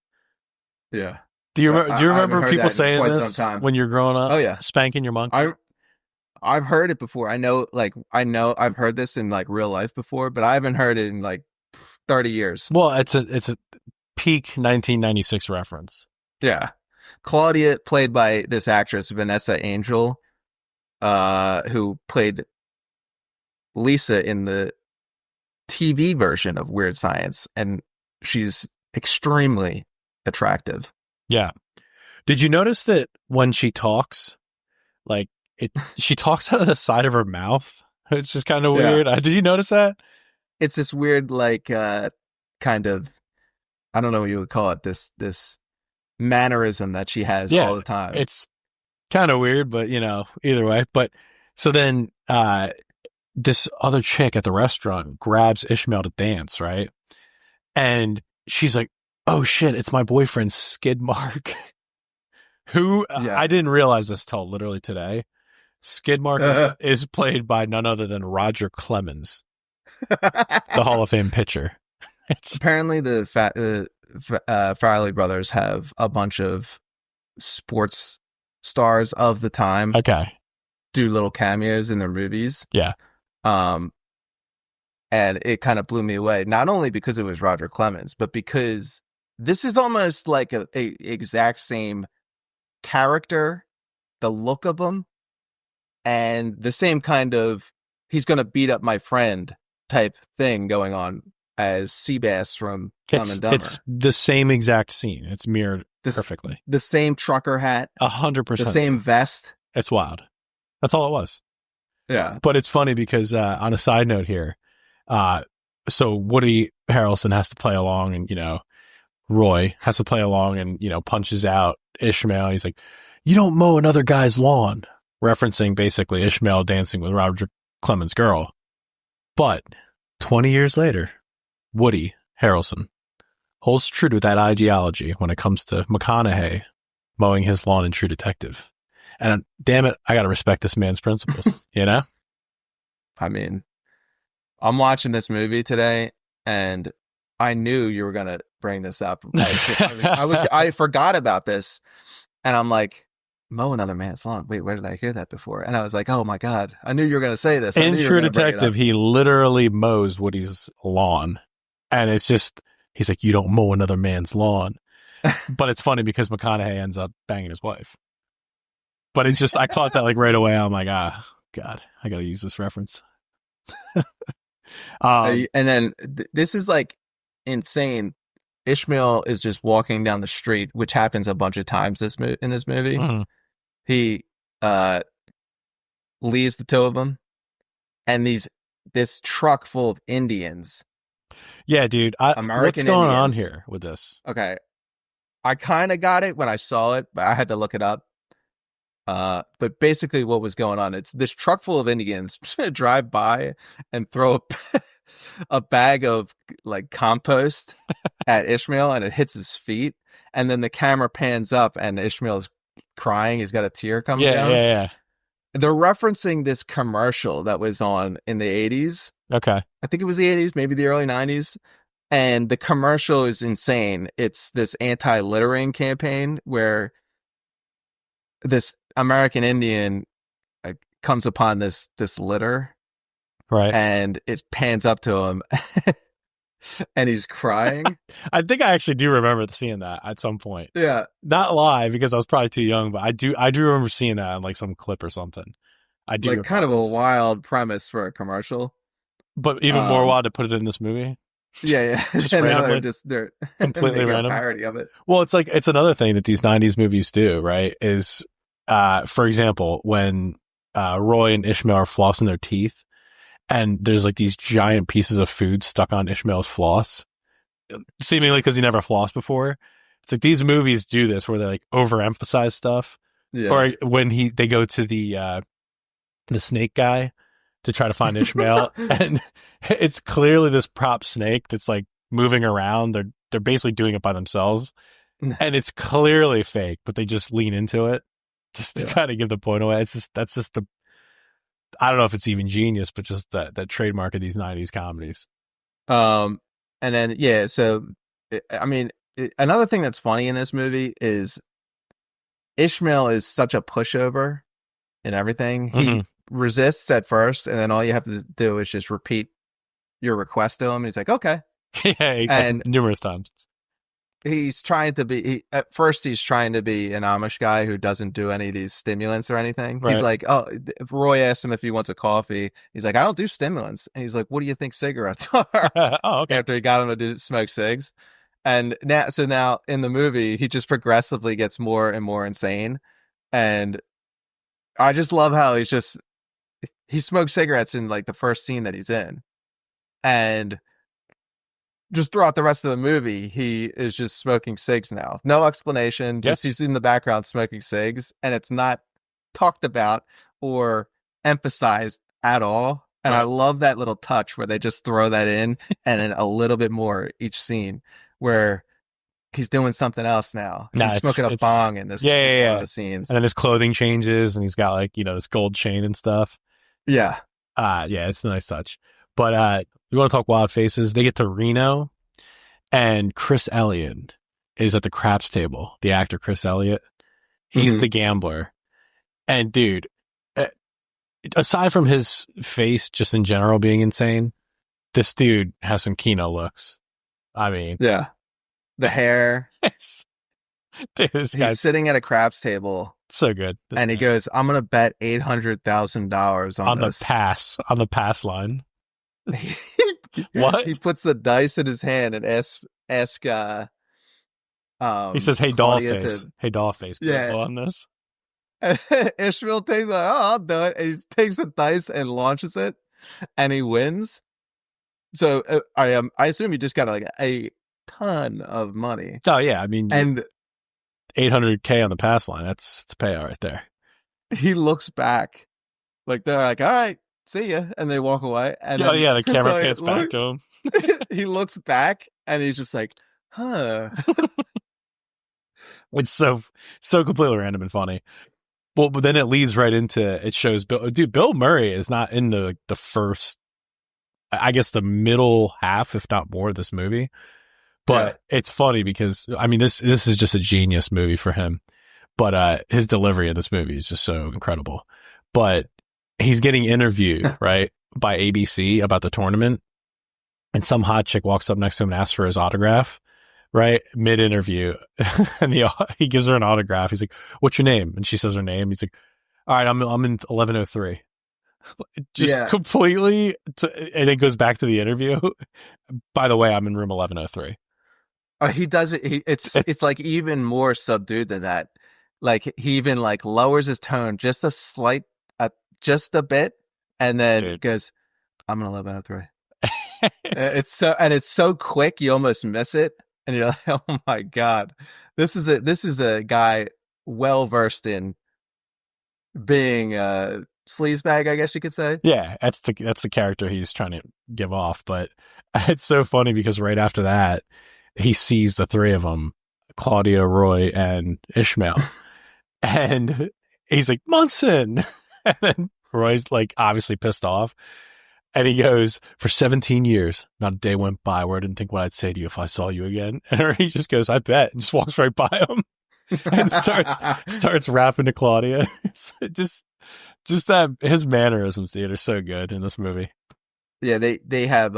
Yeah. Do you remember people saying this when you're growing up? Oh yeah, spanking your monkey. I've heard it before. I know I've heard this in like real life before, but I haven't heard it in like 30 years. Well, it's a peak 1996 reference. Yeah, Claudia, played by this actress Vanessa Angel, who played Lisa in the TV version of Weird Science, and she's extremely attractive. Yeah. Did you notice that when she talks, like she talks out of the side of her mouth? It's just kind of weird. Did you notice that? It's this weird, like, kind of, I don't know what you would call it, this mannerism that she has all the time. It's kind of weird, but either way. But so then this other chick at the restaurant grabs Ishmael to dance, right? And she's like, oh shit, it's my boyfriend Skidmark. Who I didn't realize this till literally today. Skidmark is played by none other than Roger Clemens, the Hall of Fame pitcher. Apparently the Farrelly Brothers have a bunch of sports stars of the time. Okay. Do little cameos in their movies. Yeah. And it kind of blew me away, not only because it was Roger Clemens, but because this is almost like a exact same character, the look of him, and the same kind of he's going to beat up my friend type thing going on as Seabass from Dumb and Dumber. It's the same exact scene. It's mirrored perfectly. The same trucker hat. 100%. The same vest. It's wild. That's all it was. Yeah. But it's funny because on a side note here, so Woody Harrelson has to play along and, Roy has to play along and, punches out Ishmael. He's like, you don't mow another guy's lawn, referencing basically Ishmael dancing with Roger Clemens' girl. But 20 years later, Woody Harrelson holds true to that ideology when it comes to McConaughey mowing his lawn in True Detective. And damn it, I got to respect this man's principles, I mean, I'm watching this movie today and I knew you were going to bring this up. I forgot about this and I'm like, mow another man's lawn. Wait, where did I hear that before? And I was like, oh my God, I knew you were going to say this. I In knew you were True gonna bring it Detective, up. he literally mows Woody's lawn. And it's just, he's like, you don't mow another man's lawn. But it's funny because McConaughey ends up banging his wife. But it's just, I caught that like right away. I'm like, God, I got to use this reference. And then this is like insane. Ishmael is just walking down the street, which happens a bunch of times in this movie. Mhm. He leaves the two of them, and this truck full of Indians. Yeah, dude. American what's going on Indians. here with this? Okay, I kind of got it when I saw it, but I had to look it up. But basically what was going on, it's this truck full of Indians drive by and throw a bag of like compost at Ishmael, and it hits his feet, and then the camera pans up and Ishmael's crying. He's got a tear coming down. Yeah. They're referencing this commercial that was on in the 80s. Okay. I think it was the 80s, maybe the early 90s. And the commercial is insane. It's this anti-littering campaign where this American Indian comes upon this litter, Right. and it pans up to him, and he's crying. I think I actually do remember seeing that at some point. Yeah, Not live because I was probably too young, but I do remember seeing that in like some clip or something. I do like kind of a recall this. wild premise for a commercial, But even more wild to put it in this movie. Yeah. Just And now randomly? they're Completely making random? a parody of it. Well, it's another thing that these 90s movies do, right? Is, for example, when Roy and Ishmael are flossing their teeth, and there's like these giant pieces of food stuck on Ishmael's floss, seemingly because he never flossed before. It's like these movies do this where they like overemphasize stuff. Yeah. Or when they go to the snake guy to try to find Ishmael, and it's clearly this prop snake that's like moving around. They're basically doing it by themselves, and it's clearly fake, but they just lean into it just to kind of give the point away. That's just the, I don't know if it's even genius, but just that trademark of these 90s comedies. And then so I mean, another thing that's funny in this movie is Ishmael is such a pushover in everything. He resists at first, and then all you have to do is just repeat your request to him. And he's like, okay. Yeah, and numerous times. He's trying to be, at first he's trying to be an Amish guy who doesn't do any of these stimulants or anything. Right. He's like, oh, if Roy asks him if he wants a coffee, he's like, I don't do stimulants. And he's like, what do you think cigarettes are? Oh, okay. After he got him to smoke cigs. And now in the movie, he just progressively gets more and more insane. And I just love how he smokes cigarettes in like the first scene that he's in. And just throughout the rest of the movie, he is just smoking cigs now. No explanation. Just he's in the background smoking cigs, and it's not talked about or emphasized at all. And I love that little touch where they just throw that in and then a little bit more each scene where he's doing something else now. He's smoking a bong in this one of the scenes. And then his clothing changes and he's got like, this gold chain and stuff. Yeah. It's a nice touch. But we want to talk wild faces. They get to Reno, and Chris Elliott is at the craps table. The actor Chris Elliott. He's the gambler. And dude, aside from his face just in general being insane, this dude has some kino looks. I mean, yeah, the hair. Dude, this guy's sitting at a craps table. So good. And he goes, I'm going to bet $800,000 on this. On the pass line. What? He puts the dice in his hand and asks he says, hey, Dollface. Hey, Dollface. Yeah. On this. And Ishmael takes like, oh, I'll do it. And he takes the dice and launches it, and he wins. So I assume he just got like a ton of money. Oh yeah, I mean, and $800K on the pass line. That's a payout right there. He looks back, like they're like, all right, see ya, and they walk away. And the camera pans back to him. He looks back and he's just like, huh. It's so completely random and funny. Well, but then it leads right into, it shows Bill Murray is not in the first, I guess the middle half, if not more, of this movie. But it's funny because, I mean, this is just a genius movie for him. But his delivery in this movie is just so incredible. But he's getting interviewed, right, by ABC about the tournament. And some hot chick walks up next to him and asks for his autograph, right? Mid-interview. And he gives her an autograph. He's like, "What's your name?" And she says her name. He's like, "All right, I'm in 1103. Just completely, and it goes back to the interview. By the way, I'm in room 1103. He does it. It's like even more subdued than that. Like he even like lowers his tone just a slight, just a bit, and then goes, "I'm in 1103." It's so quick you almost miss it, and you're like, "Oh my god, this is a guy well versed in being a sleazebag, I guess you could say." Yeah, that's the character he's trying to give off. But it's so funny because right after that, he sees the three of them, Claudia, Roy, and Ishmael, and he's like, "Munson," and then Roy's like obviously pissed off. And he goes, "For 17 years, not a day went by where I didn't think what I'd say to you if I saw you again." And he just goes, "I bet," and just walks right by him and starts rapping to Claudia. It's just that his mannerisms, dude, are so good in this movie. Yeah, they have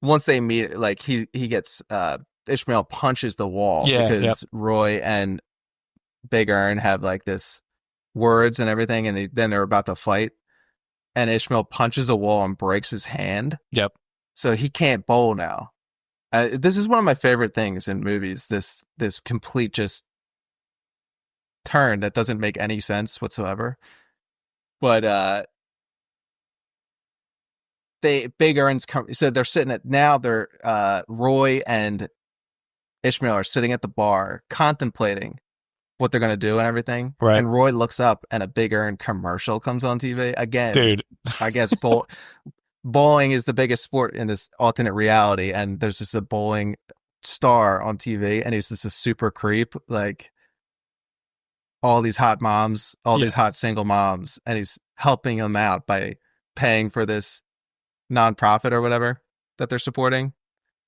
once they meet, like he gets Ishmael punches the wall because Roy and Big Ern have like this words and everything, and then they're about to fight. And Ishmael punches a wall and breaks his hand. Yep. So he can't bowl now. This is one of my favorite things in movies. This complete just turn that doesn't make any sense whatsoever. But Big Ern's so they're sitting at now. They're Roy and Ishmael are sitting at the bar contemplating what they're going to do and everything. Right. And Roy looks up and a Big Ern commercial comes on TV again. Dude, I guess bowling is the biggest sport in this alternate reality. And there's just a bowling star on TV and he's just a super creep. Like all these hot moms, these hot single moms. And he's helping them out by paying for this nonprofit or whatever that they're supporting.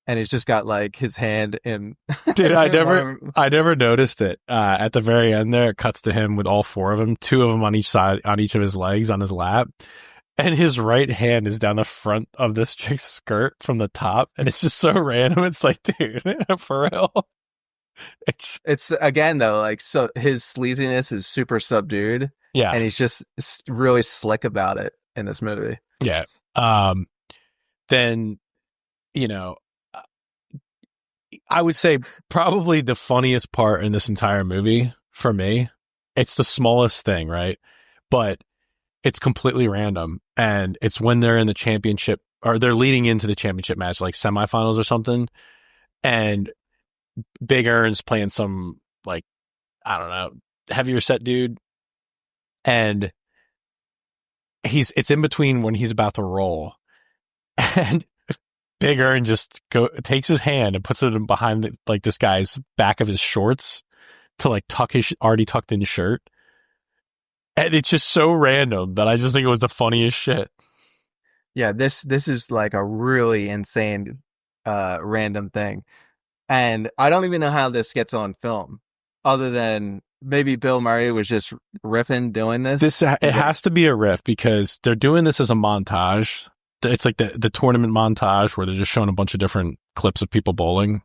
And he's just got like his hand in. Dude, I never noticed it. At the very end there, it cuts to him with all four of them, two of them on each side, on each of his legs, on his lap. And his right hand is down the front of this chick's skirt from the top. And it's just so random. It's like, dude, for real. It's again, though, like, so his sleaziness is super subdued. Yeah. And he's just really slick about it in this movie. Yeah. Then, you know, I would say probably the funniest part in this entire movie for me, it's the smallest thing, right? But it's completely random. And it's when they're in the championship or they're leading into the championship match, like semifinals or something. And Big Ern's playing some, like, I don't know, heavier set dude. And it's in between when he's about to roll. And Big Ern just takes his hand and puts it behind this guy's back of his shorts to like tuck his already tucked in shirt. And it's just so random that I just think it was the funniest shit. Yeah, this is like a really insane random thing. And I don't even know how this gets on film other than maybe Bill Murray was just riffing doing this. It has to be a riff because they're doing this as a montage. It's like the tournament montage where they're just showing a bunch of different clips of people bowling.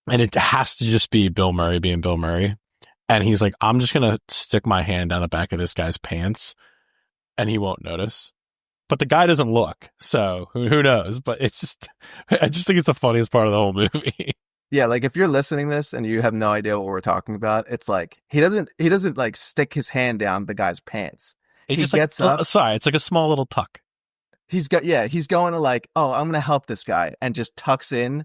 And it has to just be Bill Murray being Bill Murray. And he's like, "I'm just going to stick my hand down the back of this guy's pants and he won't notice." But the guy doesn't look. So who knows? But I just think it's the funniest part of the whole movie. Yeah, like if you're listening to this and you have no idea what we're talking about, it's like he doesn't like stick his hand down the guy's pants. He just gets up. Sorry, it's like a small little tuck. He's going to like, "Oh, I'm going to help this guy," and just tucks in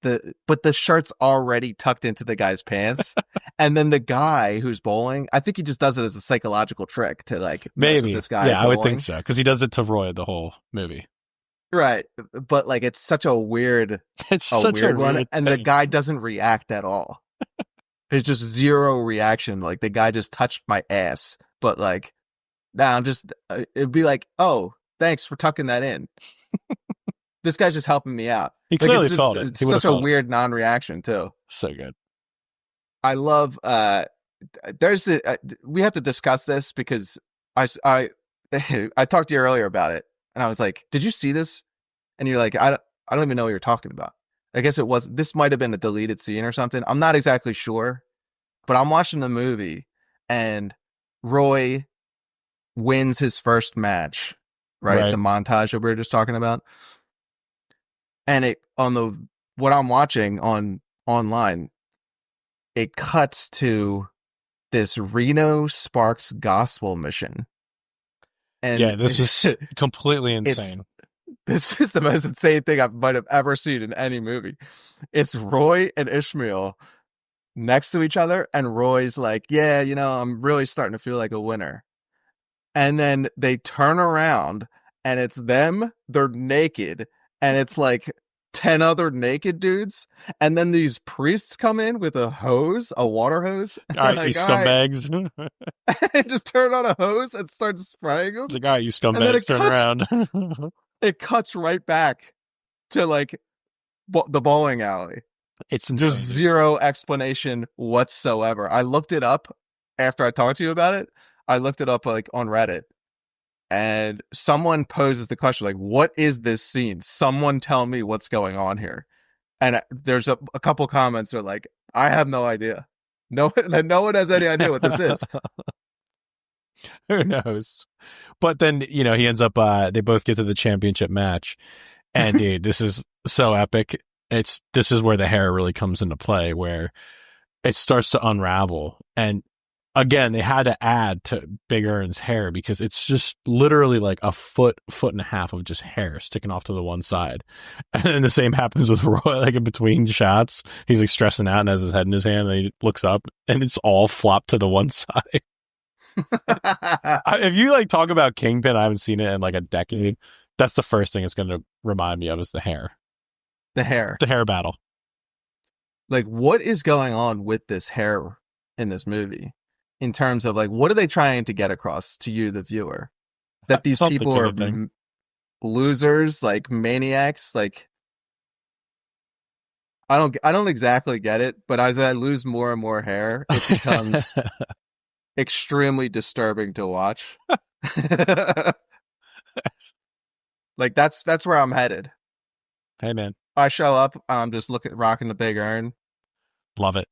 but the shirt's already tucked into the guy's pants. And then the guy who's bowling, I think he just does it as a psychological trick to like mess with this guy. Yeah, bowling. I would think so because he does it to Roy the whole movie. Right, but like it's such a weird, weird one, and the guy doesn't react at all. There's just zero reaction. Like the guy just touched my ass, but like, now I'm just. It'd be like, "Oh, thanks for tucking that in." This guy's just helping me out. He clearly felt it. It's such a weird non-reaction too. So good. I love there's we have to discuss this because I I talked to you earlier about it and I was like, did you see this? And you're like, I don't even know what you're talking about. I guess this might have been a deleted scene or something. I'm not exactly sure, but I'm watching the movie and Roy wins his first match, right? The montage that we were just talking about. And what I'm watching online, it cuts to this Reno Sparks Gospel Mission. And yeah, this is completely insane. This is the most insane thing I might have ever seen in any movie. It's Roy and Ishmael next to each other, and Roy's like, yeah, I'm really starting to feel like a winner. And then they turn around, and it's them, they're naked, and it's like 10 other naked dudes, and then these priests come in with a water hose. All right, you scumbags. And just turn on a hose and start spraying them. It's like, all right, you scumbags, turn around. It cuts right back to like the bowling alley. It's insane, just zero explanation whatsoever. I looked it up after I talked to you about it. I looked it up like on Reddit, and someone poses the question like, what is this scene? Someone tell me what's going on here. And there's a couple comments that are like, I have no idea. No one has any idea what this is. Who knows? But then, he ends up, they both get to the championship match. And dude, this is so epic. This is where the hair really comes into play, where it starts to unravel. And again, they had to add to Big Ern's hair because it's just literally like a foot and a half of just hair sticking off to the one side. And then the same happens with Roy, like in between shots. He's like stressing out and has his head in his hand and he looks up and it's all flopped to the one side. If you like talk about Kingpin, I haven't seen it in like a decade. That's the first thing it's going to remind me of is the hair. The hair battle. Like, what is going on with this hair in this movie? In terms of like, what are they trying to get across to you, the viewer? That these people are losers, like maniacs. Like, I don't exactly get it, but as I lose more and more hair, it becomes extremely disturbing to watch. Like that's where I'm headed. Hey man, I show up, I'm just rocking the Big Ern. Love it.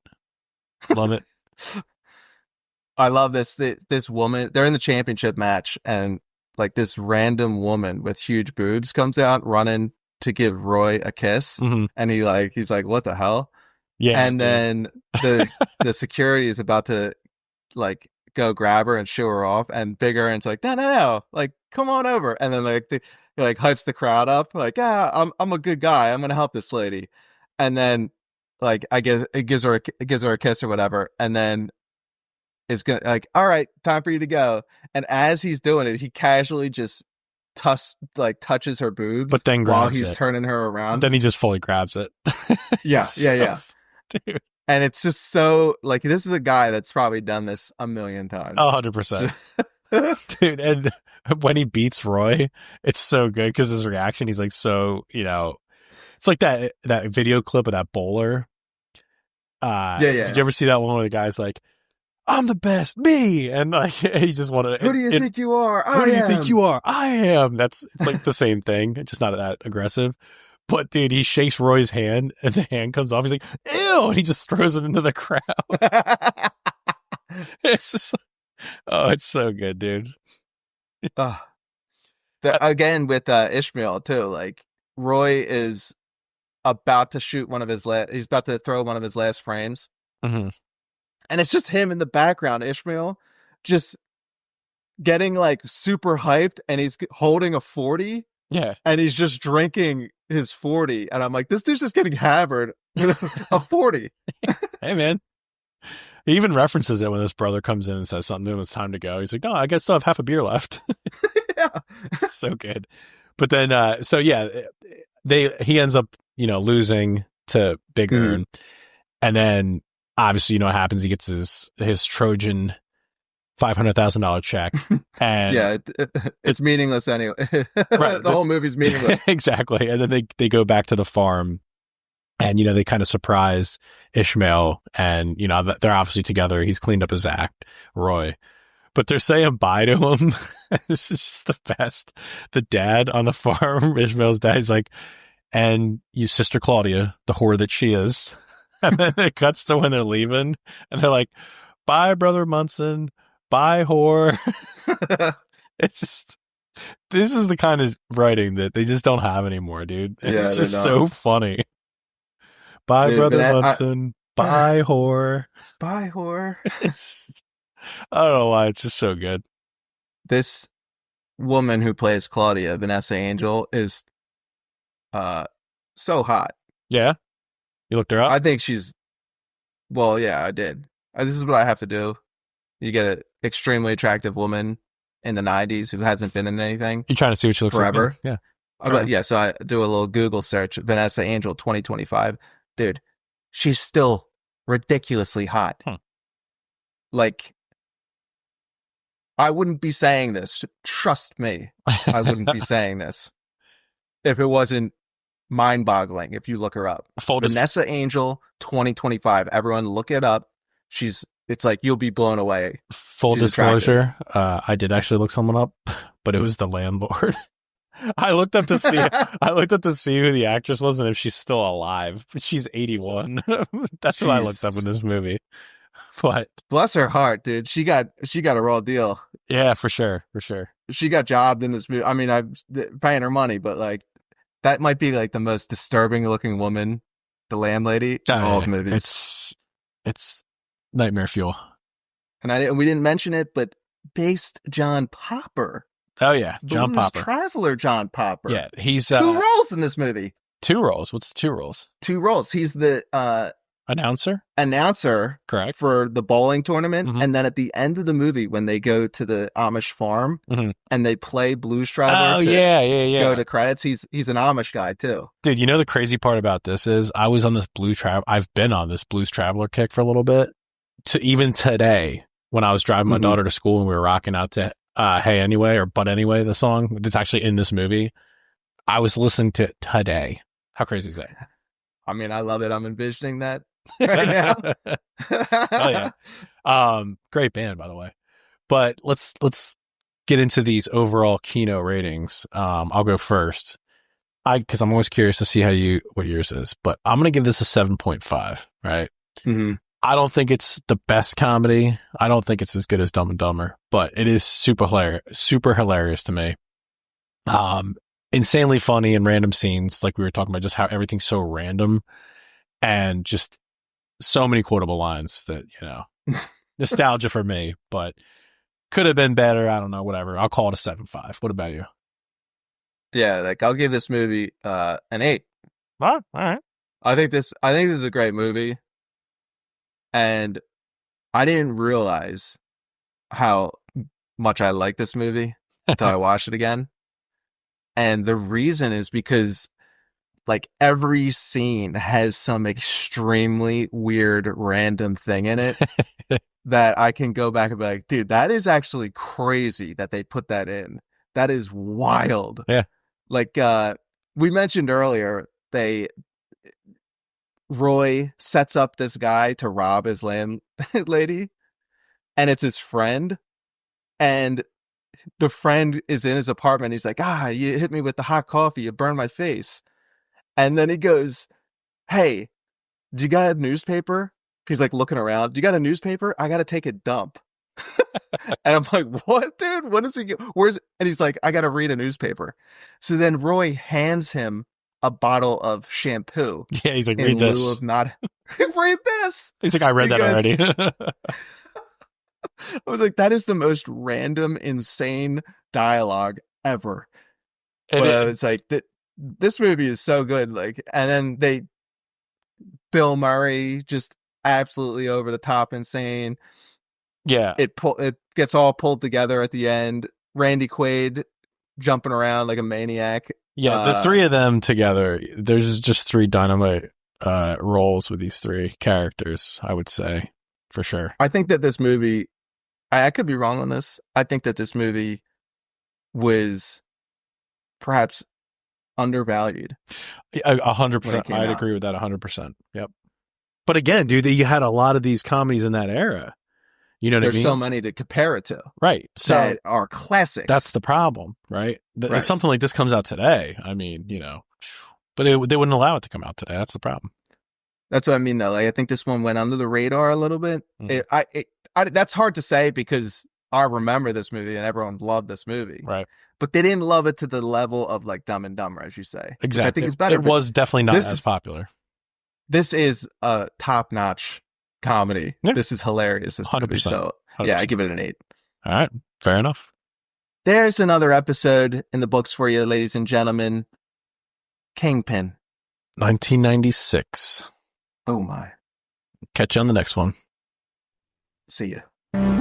I love this woman. They're in the championship match, and like this random woman with huge boobs comes out running to give Roy a kiss, and he's like, what the hell? Yeah. And then the security is about to like go grab her and shoo her off, and Big Ern's like, no, like come on over, and then like he like hypes the crowd up, like, I'm a good guy, I'm gonna help this lady, and then like I guess it gives her a kiss or whatever, and then is gonna like, all right, time for you to go. And as he's doing it, he casually just touches her boobs, but then while he's turning her around. Then he just fully grabs it. Yeah. Dude. And it's just so like, this is a guy that's probably done this a million times. 100%. Dude, and when he beats Roy, it's so good because his reaction, he's like, so, it's like that video clip of that bowler. Yeah. Did you ever see that one where the guy's like, I'm the best, me, and like he just wanted. Who do you think you are? Who do you think you are? I am. It's like the same thing, just not that aggressive. But dude, he shakes Roy's hand, and the hand comes off. He's like, "Ew!" And he just throws it into the crowd. It's just, it's so good, dude. Again with Ishmael too. Like Roy is about to shoot he's about to throw one of his last frames. Mm-hmm. And it's just him in the background, Ishmael, just getting like super hyped, and he's holding a 40. Yeah. And he's just drinking his 40. And I'm like, this dude's just getting hammered with a 40. Hey, man. He even references it when his brother comes in and says something to him, it's time to go. He's like, no, I guess I still have half a beer left. Yeah. So good. But then, he ends up, losing to Big Ern. And then, obviously, what happens. He gets his Trojan $500,000 check, and yeah, it's meaningless anyway. Right, the whole movie's meaningless. Exactly. And then they go back to the farm, And, they kind of surprise Ishmael and, they're obviously together. He's cleaned up his act, Roy. But they're saying bye to him. This is just the best. The dad on the farm, Ishmael's dad, he's like, and you sister Claudia, the whore that she is. And then it cuts to when they're leaving. And they're like, bye, brother Munson. Bye, whore. It's just, this is the kind of writing that they just don't have anymore, dude. It's just so funny. Bye, dude, brother Munson. Bye, whore. Bye, whore. I don't know why. It's just so good. This woman who plays Claudia, Vanessa Angel, is so hot. Yeah? You looked her up? I think she's... Well, yeah, I did. This is what I have to do. You get an extremely attractive woman in the 90s who hasn't been in anything. You're trying to see what she looks forever. Like? Yeah. But yeah, so I do a little Google search, Vanessa Angel 2025. Dude, she's still ridiculously hot. Like, I wouldn't be saying this. Trust me. I wouldn't be saying this if it wasn't mind-boggling if you look her up. Vanessa Angel 2025. Everyone look it up. It's like you'll be blown away. Full disclosure, I did actually look someone up, but it was the landlord. I looked up to see who the actress was and if she's still alive. She's 81. That's what I looked up in this movie. But bless her heart, dude. She got a raw deal. Yeah, for sure. She got jobbed in this movie. I mean, I'm paying her money, but like that might be like the most disturbing looking woman, the landlady, in all of movies. It's nightmare fuel. And we didn't mention it, but based John Popper. Oh yeah, John Blues Popper. Traveler John Popper. Yeah, he's 2 roles in this movie. 2 roles. What's the 2 roles? 2 roles. He's the announcer, correct, for the bowling tournament, and then at the end of the movie when they go to the Amish farm and they play Blues Traveler go to credits, he's an Amish guy too. Dude, you know the crazy part about this is I've been on this Blues Traveler kick for a little bit. To even today, when I was driving my daughter to school and we were rocking out to Hey Anyway or But Anyway, the song that's actually in this movie, I was listening to it today. How crazy is that? I mean, I love it. I'm envisioning that right now. Oh yeah. Great band, by the way. But let's get into these overall kino ratings. I'll go first. Because I'm always curious to see what yours is. But I'm gonna give this a 7.5. Right. Mm-hmm. I don't think it's the best comedy. I don't think it's as good as Dumb and Dumber, but it is super hilarious to me. Insanely funny and random scenes, like we were talking about, just how everything's so random and just so many quotable lines that, nostalgia for me, but could have been better. I don't know, whatever. I'll call it a 7.5. What about you? Yeah, like I'll give this movie an 8. All right. I think this is a great movie. And I didn't realize how much I like this movie until I watched it again. And the reason is because like every scene has some extremely weird random thing in it that I can go back and be like, dude, that is actually crazy that they put that in. That is wild. Yeah. Like we mentioned earlier, Roy sets up this guy to rob his landlady, and it's his friend. And the friend is in his apartment. He's like, you hit me with the hot coffee. You burned my face. And then he goes, hey, do you got a newspaper? He's like looking around. Do you got a newspaper? I got to take a dump. And I'm like, what, dude? What is he? And he's like, I got to read a newspaper. So then Roy hands him a bottle of shampoo. Yeah, he's like, read this. Lieu of not read this. He's like, I read that already. I was like, that is the most random, insane dialogue ever. But I was like, this movie is so good. Like, and then Bill Murray just absolutely over the top insane. Yeah, it gets all pulled together at the end. Randy Quaid jumping around like a maniac. Yeah, the 3 of them together, there's just 3 dynamite roles with these 3 characters, I would say, for sure. I think that this movie, I could be wrong on this, I think that this movie was perhaps undervalued. 100%. I'd agree with that 100%. Yep. But again, dude, you had a lot of these comedies in that era. You know what I mean? There's so many to compare it to. Right. So that are classics. That's the problem, right? If something like this comes out today, I mean, but they wouldn't allow it to come out today. That's the problem. That's what I mean, though. Like, I think this one went under the radar a little bit. That's hard to say because I remember this movie and everyone loved this movie. Right. But they didn't love it to the level of like Dumb and Dumber, as you say. Exactly. Which I think is better. It was definitely not as popular. This is a top-notch comedy. Yeah. This is hilarious. This 100%. Movie. So, 100%. Yeah, I give it an 8. All right. Fair enough. There's another episode in the books for you, ladies and gentlemen. Kingpin. 1996. Oh, my. Catch you on the next one. See ya.